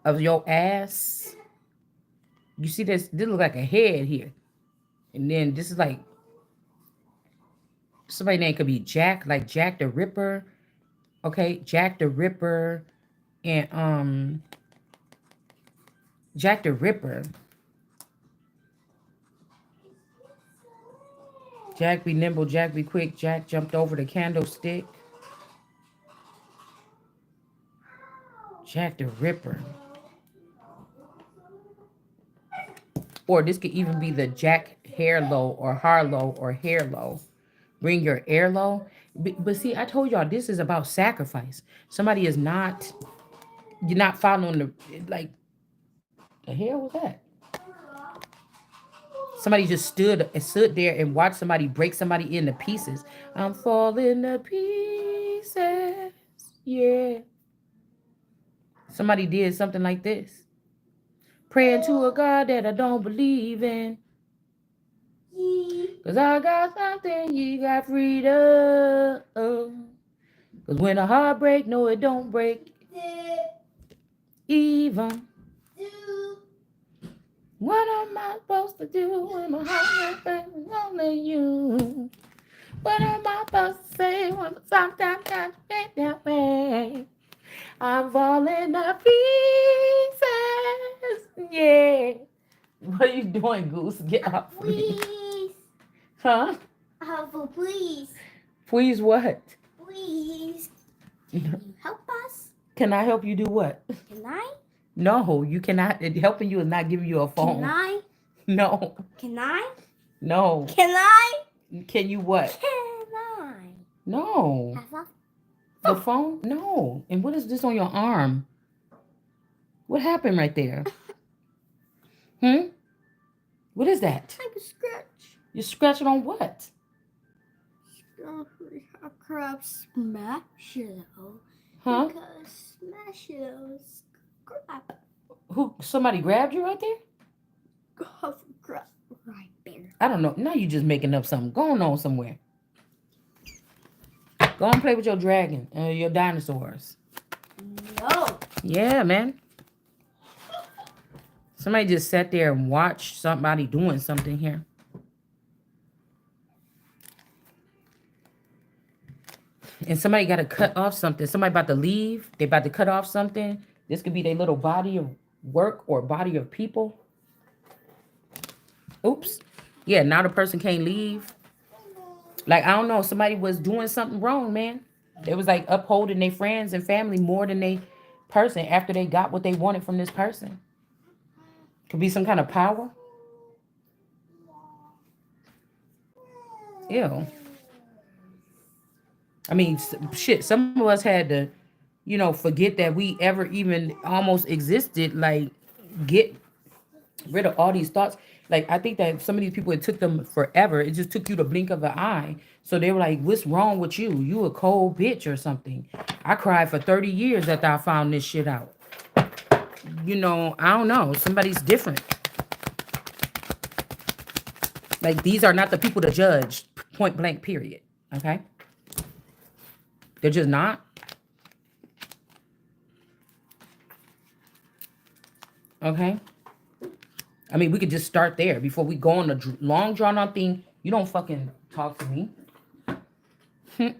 of your ass. You see this? This look like a head here, and then this is like somebody name could be Jack, like Jack the Ripper. Okay, Jack the Ripper, and Jack the Ripper. Jack be nimble, Jack be quick. Jack jumped over the candlestick. Jack the Ripper. Or this could even be the Jack Hairlow or Harlow or Hairlow. Bring your air low. But see, I told y'all this is about sacrifice. Somebody is not, you're not following the, like, the hell was that? Somebody just stood there and watched somebody break somebody into pieces. I'm falling to pieces. Yeah. Somebody did something like this. Praying to a God that I don't believe in. Cause I got something, you got freedom. Cause when a heart break, no it don't break. Even. What am I supposed to do when my heart breaks only you? What am I supposed to say when sometimes I feel that way? I'm falling to pieces. Yeah. What are you doing, Goose? Get off me. Please. Huh? Please. Please what? Please. Can you help us? Can I help you do what? Can I? No, you cannot. Helping you is not giving you a phone. Can I? No. Can I? No. Can I? Can you what? Can I? No. Have The phone? No. And what is this on your arm? What happened right there? What is that? like a scratch. You're scratching on what? A crab smash it. Huh? Because smash it crab. Who? Somebody grabbed you right there? Crab right there. I don't know. Now you just making up something. Going on somewhere. Go and play with your dragon and your dinosaurs. No. Yeah, man. Somebody just sat there and watched somebody doing something here. And somebody got to cut off something. Somebody about to leave. They about to cut off something. This could be their little body of work or body of people. Oops. Yeah, now the person can't leave. Like, I don't know. Somebody was doing something wrong, man. They was like upholding their friends and family more than they person after they got what they wanted from this person. Could be some kind of power. Ew. I mean, shit, some of us had to, forget that we ever even almost existed. Like, get rid of all these thoughts. Like, I think that some of these people, it took them forever. It just took you the blink of an eye. So they were like, what's wrong with you? You a cold bitch or something. I cried for 30 years after I found this shit out. I don't know. Somebody's different. Like, these are not the people to judge, point blank, period. Okay? They're just not. Okay? I mean, we could just start there before we go on a long drawn out thing. You don't fucking talk to me. All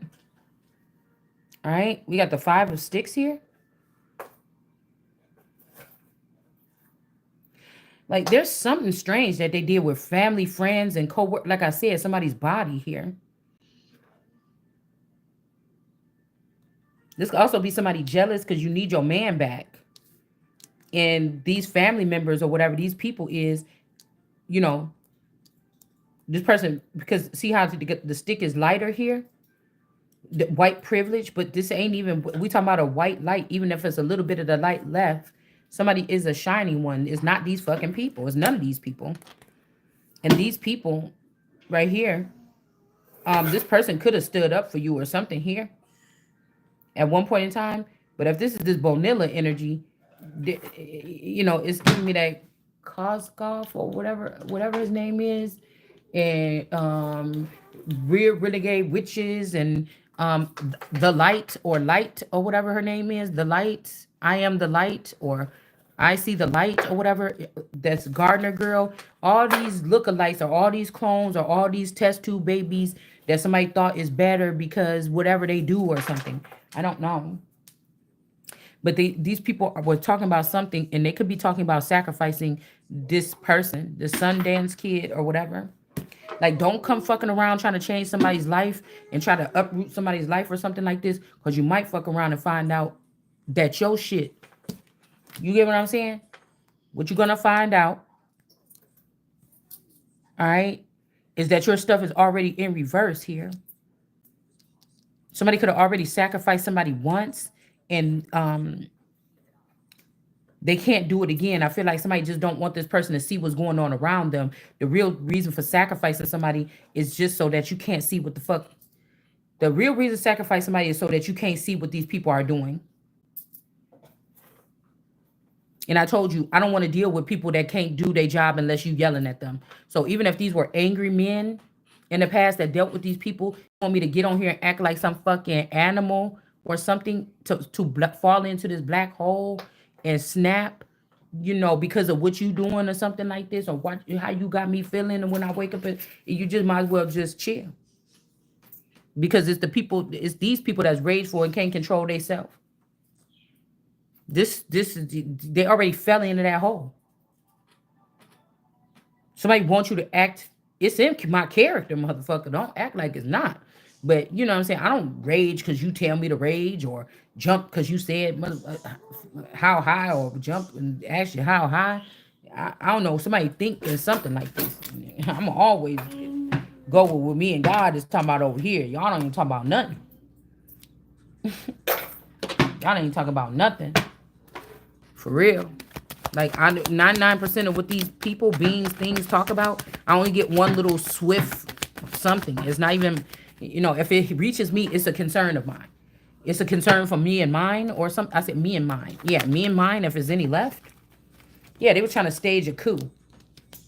right? We got the 5 of sticks here. Like, there's something strange that they did with family, friends, and co-work. Like I said, somebody's body here. This could also be somebody jealous because you need your man back. And these family members or whatever these people is, this person, because see how the stick is lighter here? The white privilege, but this ain't even, we talking about a white light, even if it's a little bit of the light left. Somebody is a shining one. It's not these fucking people. It's none of these people. And these people right here, this person could have stood up for you or something here at one point in time. But if this is this Bonilla energy, it's giving me that Koskov or whatever his name is, and rear renegade witches, and the light or whatever her name is, the light. I am the light, or I see the light or whatever. That's Gardner girl. All these lookalikes or all these clones or all these test tube babies that somebody thought is better because whatever they do or something. I don't know. But these people were talking about something, and they could be talking about sacrificing this person, the Sundance kid or whatever. Like, don't come fucking around trying to change somebody's life and try to uproot somebody's life or something like this, because you might fuck around and find out that your shit. You get what I'm saying? What you're gonna find out, all right, is that your stuff is already in reverse here. Somebody could have already sacrificed somebody once, and they can't do it again. I feel like somebody just don't want this person to see what's going on around them. The real reason for sacrificing somebody is just so that you can't see what the fuck. The real reason to sacrifice somebody is so that you can't see what these people are doing. And I told you, I don't want to deal with people that can't do their job unless you yelling at them. So even if these were angry men in the past that dealt with these people, you want me to get on here and act like some fucking animal or something to fall into this black hole and snap, because of what you doing or something like this, or what how you got me feeling, and when I wake up, and you just might as well just chill, because it's these people that's rageful and can't control themselves. This is they already fell into that hole. Somebody wants you to act. It's in my character, motherfucker. Don't act like it's not. But you know what I'm saying? I don't rage because you tell me to rage, or jump because you said how high, or jump and ask you how high. I don't know. Somebody thinking something like this. I'm always go with what me and God is talking about over here. Y'all don't even talk about nothing. Y'all ain't talking about nothing. For real. Like, 99% of what these people, beings, things talk about, I only get one little swift something. It's not even, if it reaches me, it's a concern of mine. It's a concern for me and mine, or something. I said me and mine. Yeah, me and mine, if there's any left. Yeah, they were trying to stage a coup.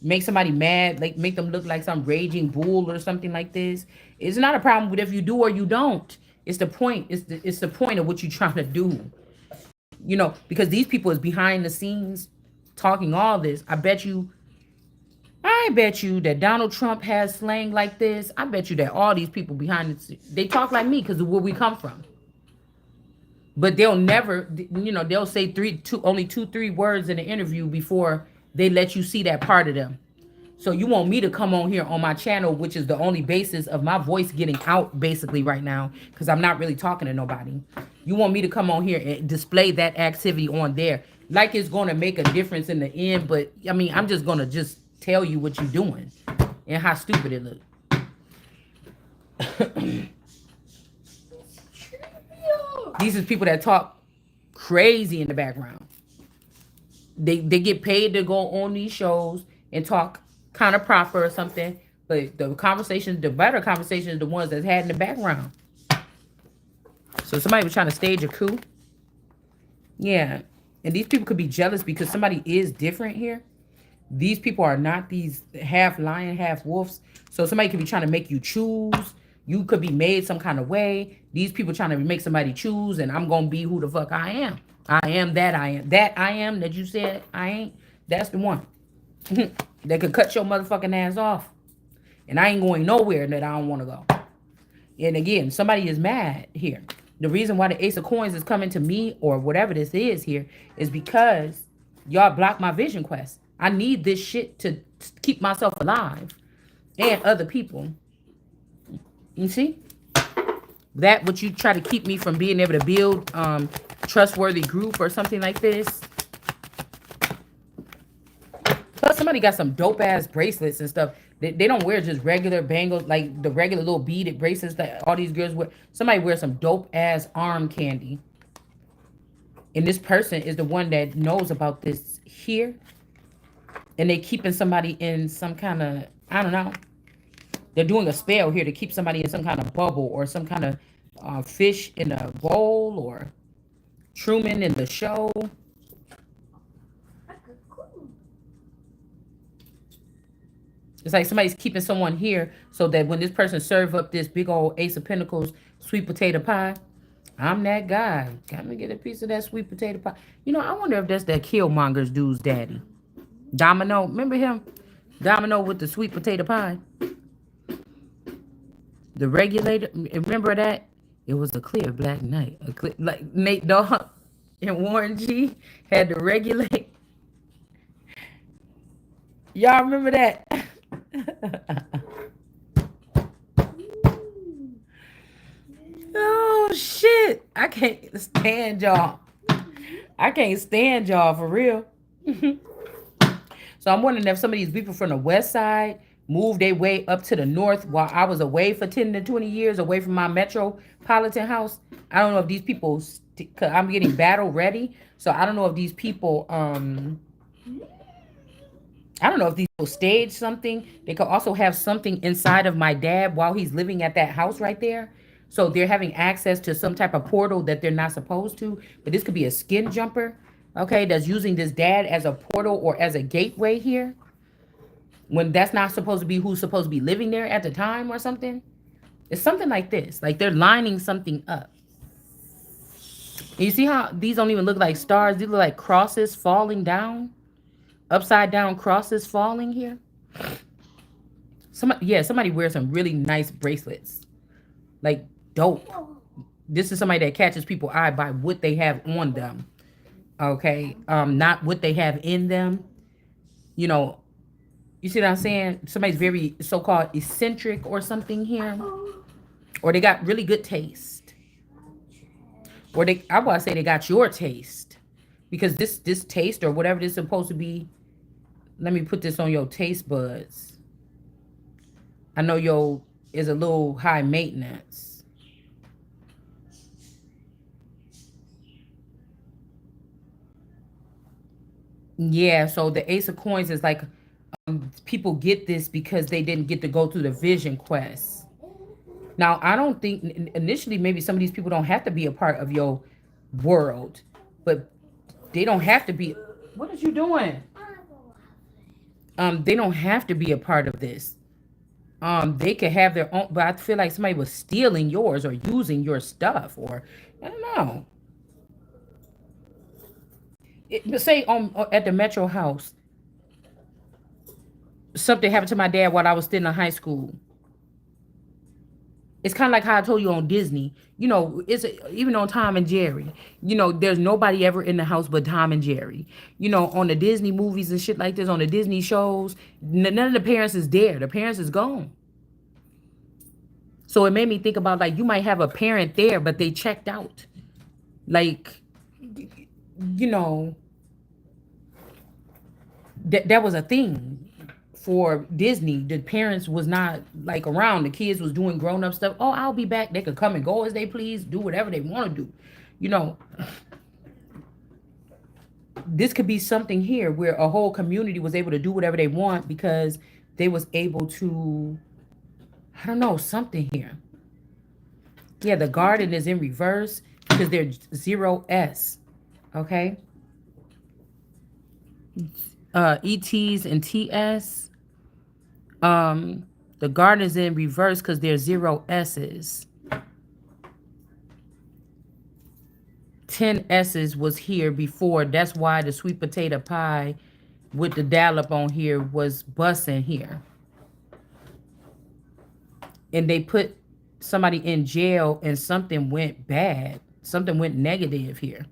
Make somebody mad, like make them look like some raging bull or something like this. It's not a problem with if you do or you don't. It's the point. It's the point of what you're trying to do. Because these people is behind the scenes talking all this. I bet you that Donald Trump has slang like this. I bet you that all these people behind the scenes, they talk like me because of where we come from. But they'll never, they'll say only 2-3 words in an interview before they let you see that part of them. So you want me to come on here on my channel, which is the only basis of my voice getting out basically right now, because I'm not really talking to nobody. You want me to come on here and display that activity on there like it's going to make a difference in the end. But, I mean, I'm just going to just tell you what you're doing and how stupid it looks. These is people that talk crazy in the background. They get paid to go on these shows and talk kind of proper or something. But the better conversations, the ones that's had in the background. So somebody was trying to stage a coup. Yeah. And these people could be jealous because somebody is different here. These people are not these half lion, half wolves. So somebody could be trying to make you choose. You could be made some kind of way. These people trying to make somebody choose, and I'm going to be who the fuck I am. I am that I am. That I am that you said I ain't. That's the one. That could cut your motherfucking ass off. And I ain't going nowhere that I don't want to go. And again, somebody is mad here. The reason why the Ace of Coins is coming to me, or whatever this is here, is because y'all blocked my vision quest. I need this shit to keep myself alive and other people. You see? That what you try to keep me from being able to build trustworthy group or something like this. Plus, somebody got some dope ass bracelets and stuff. They don't wear just regular bangles, like the regular little beaded bracelets that all these girls wear. Somebody wears some dope ass arm candy. And this person is the one that knows about this here. And they keeping somebody in some kind of, I don't know. They're doing a spell here to keep somebody in some kind of bubble, or some kind of fish in a bowl, or Truman in the show. It's like somebody's keeping someone here so that when this person serve up this big old Ace of Pentacles sweet potato pie, I'm that guy. Got me get a piece of that sweet potato pie. You know, I wonder if that's that Killmonger's dude's daddy. Domino. Remember him? Domino with the sweet potato pie. The regulator. Remember that? It was a clear black night. A clear, like Nate Dogg and Warren G had to regulate. Y'all remember that? Oh shit! I can't stand y'all. I can't stand y'all for real. So I'm wondering if some of these people from the west side moved their way up to the north while I was away for 10 to 20 years away from my metropolitan house. I don't know if these people, cause I'm getting battle ready. So I don't know if these people, I don't know if these people stage something. They could also have something inside of my dad while he's living at that house right there. So they're having access to some type of portal that they're not supposed to. But this could be a skin jumper, okay, that's using this dad as a portal or as a gateway here when that's not supposed to be who's supposed to be living there at the time or something. It's something like this. Like they're lining something up. And you see how these don't even look like stars? These look like crosses falling down. Upside down crosses falling here. Somebody wears some really nice bracelets. Like dope. This is somebody that catches people eye by what they have on them. Okay. Not what they have in them. You know, you see what I'm saying? Somebody's very so-called eccentric or something here. Or they got really good taste. Or I want to say they got your taste. Because this taste or whatever this is supposed to be, let me put this on your taste buds. I know your is a little high maintenance. Yeah, so the Ace of Coins is like people get this because they didn't get to go through the vision quest. Now, I don't think initially maybe some of these people don't have to be a part of your world, but they don't have to be. What are you doing? They don't have to be a part of this. They could have their own, but I feel like somebody was stealing yours or using your stuff, or I don't know. Say at the Metro House, something happened to my dad while I was still in high school. It's kind of like how I told you on Disney. You know, even on Tom and Jerry. You know, there's nobody ever in the house but Tom and Jerry. You know, on the Disney movies and shit like this, on the Disney shows, none of the parents is there. The parents is gone. So it made me think about like you might have a parent there, but they checked out. Like, you know, that was a thing for Disney. The parents was not like around. The kids was doing grown up stuff. Oh, I'll be back. They could come and go as they please, do whatever they want to do. You know, this could be something here where a whole community was able to do whatever they want because they was able to, I don't know, something here. Yeah, the garden is in reverse because they're 0S. Okay. ETs and TS. The garden is in reverse because there's 0S's. 10 S's was here before. That's why the sweet potato pie with the dollop on here was bussing here. And they put somebody in jail and something went bad. Something went negative here.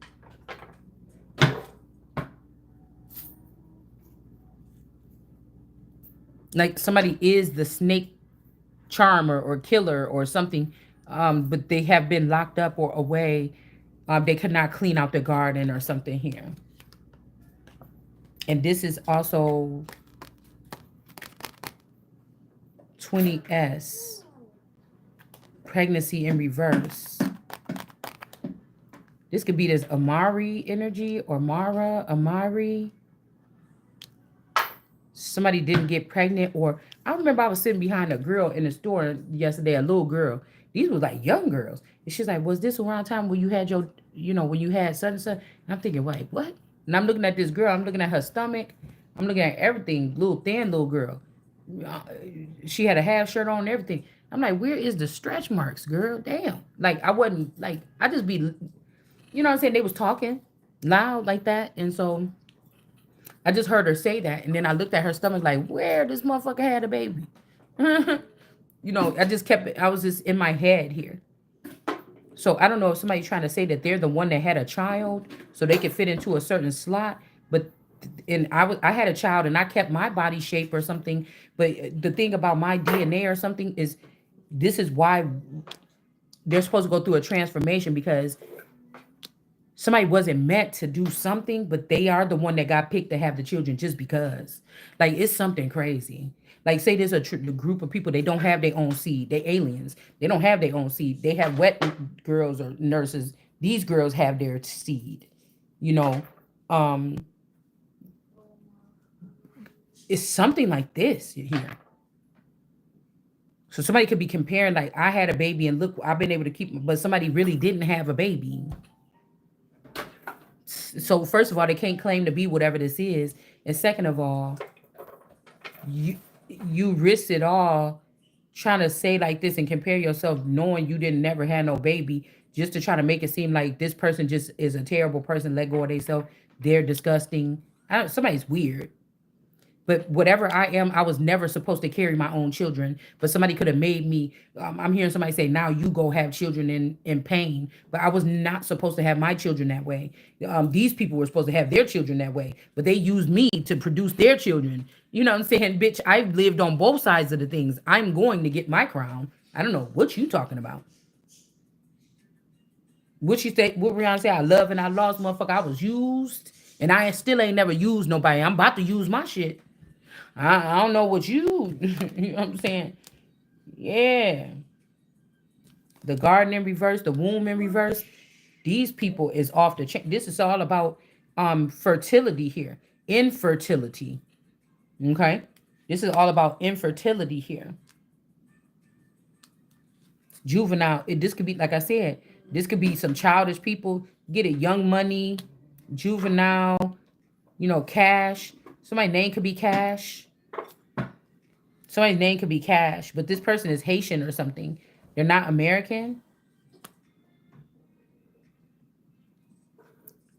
Like somebody is the snake charmer or killer or something, but they have been locked up or away. They could not clean out the garden or something here. And this is also 20S. Pregnancy in reverse. This could be this Amari energy or Amari. Somebody didn't get pregnant, or I remember I was sitting behind a girl in the store yesterday, a little girl. These was like young girls. And she's like, was this around time when you had your, when you had such and such? And I'm thinking, like, what? And I'm looking at this girl. I'm looking at her stomach. I'm looking at everything. Little, thin little girl. She had a half shirt on and everything. I'm like, where is the stretch marks, girl? Damn. Like I wasn't like I just be, you know what I'm saying? They was talking loud like that, and so I just heard her say that, and then I looked at her stomach like, where this motherfucker had a baby? You know, I just kept. I was just in my head here. So I don't know if somebody's trying to say that they're the one that had a child, so they could fit into a certain slot. But and I had a child and I kept my body shape or something. But the thing about my DNA or something is, this is why they're supposed to go through a transformation, because somebody wasn't meant to do something, but they are the one that got picked to have the children just because. Like it's something crazy. Like say there's a group of people, they don't have their own seed. They aliens. They don't have their own seed. They have wet girls or nurses. These girls have their seed. You know, um, it's something like this here. So somebody could be comparing, like I had a baby and look, I've been able to keep, but somebody really didn't have a baby. So first of all, they can't claim to be whatever this is, and second of all, you you risk it all trying to say like this and compare yourself, knowing you didn't never had no baby, just to try to make it seem like this person just is a terrible person. Let go of themselves. They're disgusting. Somebody's weird. But whatever I am, I was never supposed to carry my own children. But somebody could have made me. I'm hearing somebody say, "Now you go have children in pain." But I was not supposed to have my children that way. These people were supposed to have their children that way, but they used me to produce their children. You know what I'm saying, bitch? I've lived on both sides of the things. I'm going to get my crown. I don't know what you talking about. What she say? What Rihanna say? I love and I lost, motherfucker. I was used, and I still ain't never used nobody. I'm about to use my shit. I don't know what you, you know what I'm saying? Yeah. The garden in reverse, the womb in reverse. These people is off the chain. This is all about fertility here. Infertility. Okay? This is all about infertility here. Juvenile. This could be, like I said, this could be some childish people. Get it, young money, juvenile, cash. Somebody's name could be Cash. Somebody's name could be Cash, but this person is Haitian or something. They're not American.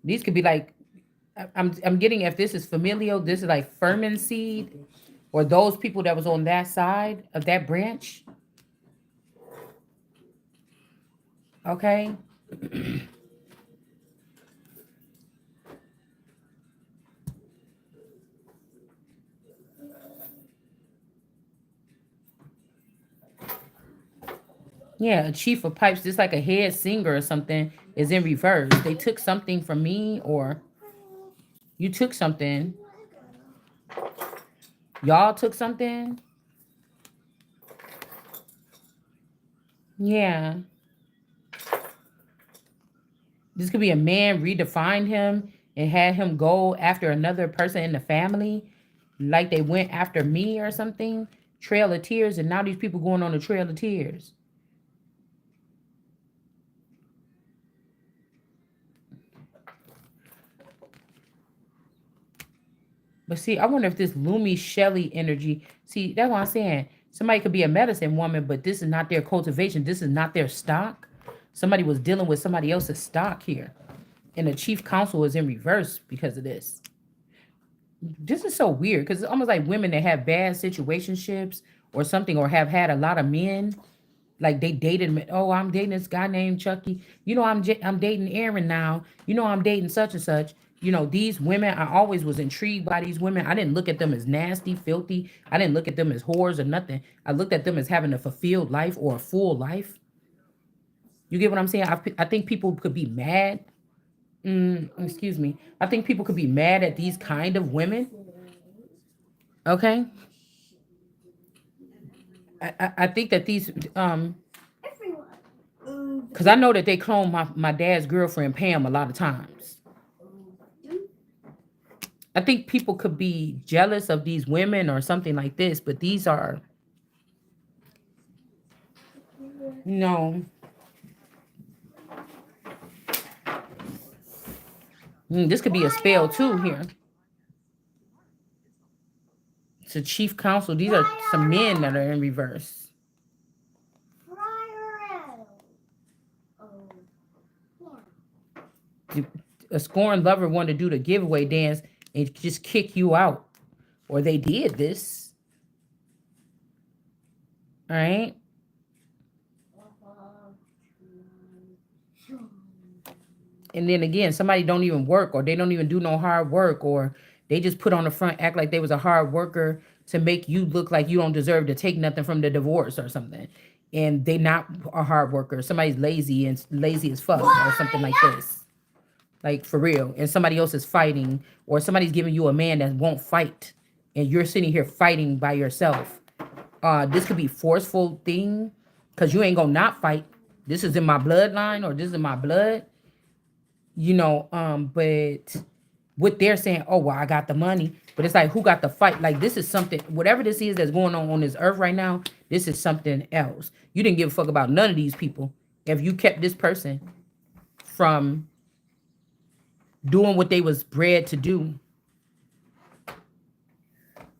These could be like, I'm getting, if this is familial, this is like Furman seed, or those people that was on that side of that branch. Okay. Yeah, a chief of pipes, just like a head singer or something, is in reverse. They took something from me, or you took something. Y'all took something. Yeah. This could be a man redefined him and had him go after another person in the family, like they went after me or something. Trail of Tears, and now these people going on the Trail of Tears. But see, I wonder if this Lumi Shelley energy. See, that's what I'm saying. Somebody could be a medicine woman, but this is not their cultivation. This is not their stock. Somebody was dealing with somebody else's stock here, and the chief counsel is in reverse because of this. This is so weird because it's almost like women that have bad situationships or something, or have had a lot of men. Like they dated. Oh, I'm dating this guy named Chucky. I'm dating Aaron now. I'm dating such and such. These women. I always was intrigued by these women. I didn't look at them as nasty, filthy. I didn't look at them as whores or nothing. I looked at them as having a fulfilled life or a full life. You get what I'm saying? I think people could be mad. Excuse me. I think people could be mad at these kind of women. Okay. I think that these because I know that they clone my dad's girlfriend Pam a lot of times. I think people could be jealous of these women or something like this, but these are no. This could be a spell too here. It's a chief counsel. These are some men that are in reverse. A scorned lover wanted to do the giveaway dance and just kick you out. Or they did this. All right. And then again, somebody don't even work, or they don't even do no hard work, or they just put on the front, act like they was a hard worker to make you look like you don't deserve to take nothing from the divorce or something. And they not a hard worker. Somebody's lazy and lazy as fuck or something like this. Like for real. And somebody else is fighting, or somebody's giving you a man that won't fight. And you're sitting here fighting by yourself. This could be forceful thing, because you ain't gonna not fight. This is in my bloodline, or this is in my blood. But what they're saying, oh well, I got the money, but it's like, who got the fight? Like, this is something, whatever this is that's going on this earth right now, this is something else. You didn't give a fuck about none of these people if you kept this person from doing what they was bred to do.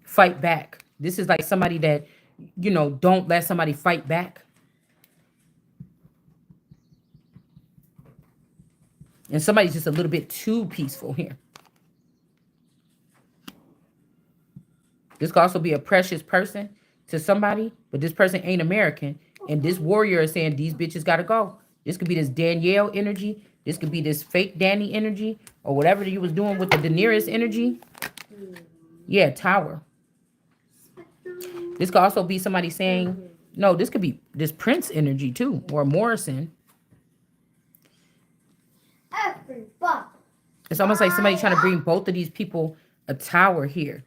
Fight back. This is like somebody that, don't let somebody fight back. And somebody's just a little bit too peaceful here. This could also be a precious person to somebody, but this person ain't American. And this warrior is saying these bitches gotta go. This could be this Danielle energy. This could be this fake Danny energy, or whatever you was doing with the Daenerys energy. Yeah, Tower. This could also be somebody saying, no, this could be this Prince energy too, or Morrison. It's almost like somebody trying to bring both of these people a tower here.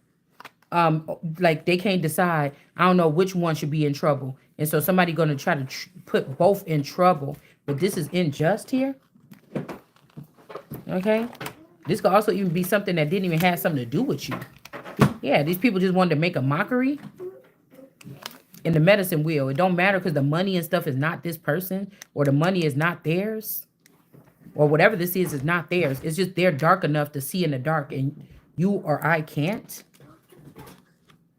Like they can't decide. I don't know which one should be in trouble, and so somebody going to try to put both in trouble. But this is unjust here. Okay, this could also even be something that didn't even have something to do with you. Yeah, these people just wanted to make a mockery. In the medicine wheel, it don't matter because the money and stuff is not this person, or the money is not theirs. Or whatever this is not theirs. It's just they're dark enough to see in the dark, and you or I can't.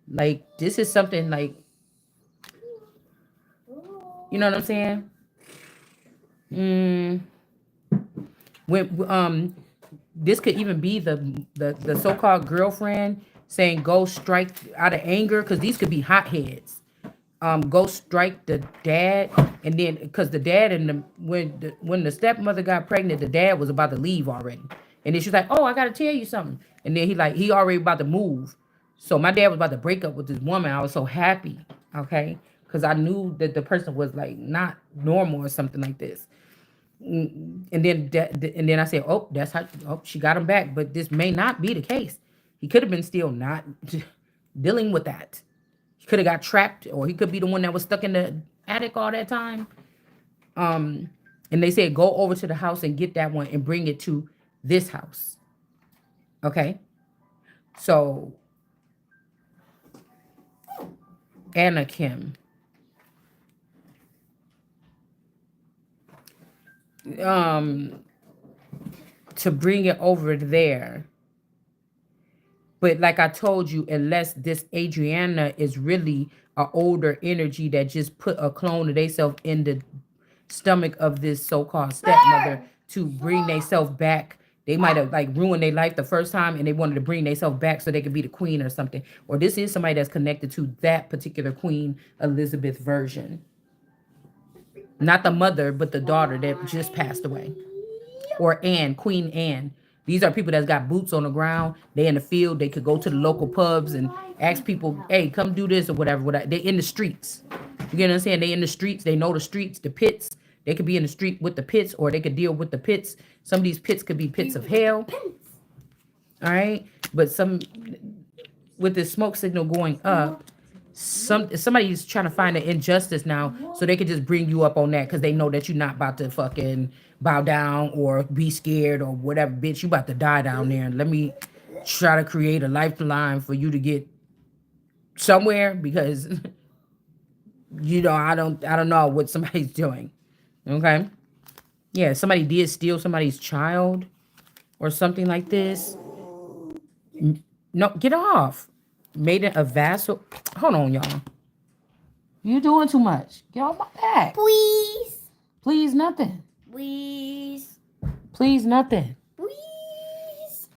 Like, this is something like, you know what I'm saying? When this could even be the so-called girlfriend saying go strike out of anger, because these could be hotheads. Go strike the dad, and then because the dad and when the stepmother got pregnant, the dad was about to leave already, and then she's like, oh, I gotta tell you something, and then he already about to move. So my dad was about to break up with this woman. I was so happy, okay, because I knew that the person was like not normal or something like this. And then I said, oh, that's how. Oh, she got him back, but this may not be the case. He could have been still not dealing with that. Could have got trapped, or he could be the one that was stuck in the attic all that time. And they said go over to the house and get that one and bring it to this house. Okay. So Anna Kim. To bring it over there. But like I told you, unless this Adriana is really an older energy that just put a clone of themselves in the stomach of this so-called stepmother to bring themselves back. They might have like ruined their life the first time, and they wanted to bring themselves back so they could be the queen or something. Or this is somebody that's connected to that particular Queen Elizabeth version. Not the mother, but the daughter that just passed away. Or Anne, Queen Anne. These are people that's got boots on the ground. They in the field. They could go to the local pubs and ask people, hey, come do this or whatever. They in the streets. You get what I'm saying? They in the streets. They know the streets, the pits. They could be in the street with the pits, or they could deal with the pits. Some of these pits could be pits of hell. All right? But with this smoke signal going up, somebody's trying to find an injustice now, so they could just bring you up on that because they know that you're not about to fucking bow down or be scared or whatever. Bitch, you about to die down there, and let me try to create a lifeline for you to get somewhere, because I don't know what somebody's doing. Okay. Yeah, somebody did steal somebody's child or something like this. No, get off. Made it a vassal. Hold on, y'all. You doing too much. Get off my back. Please. Please nothing. Please. Please nothing. We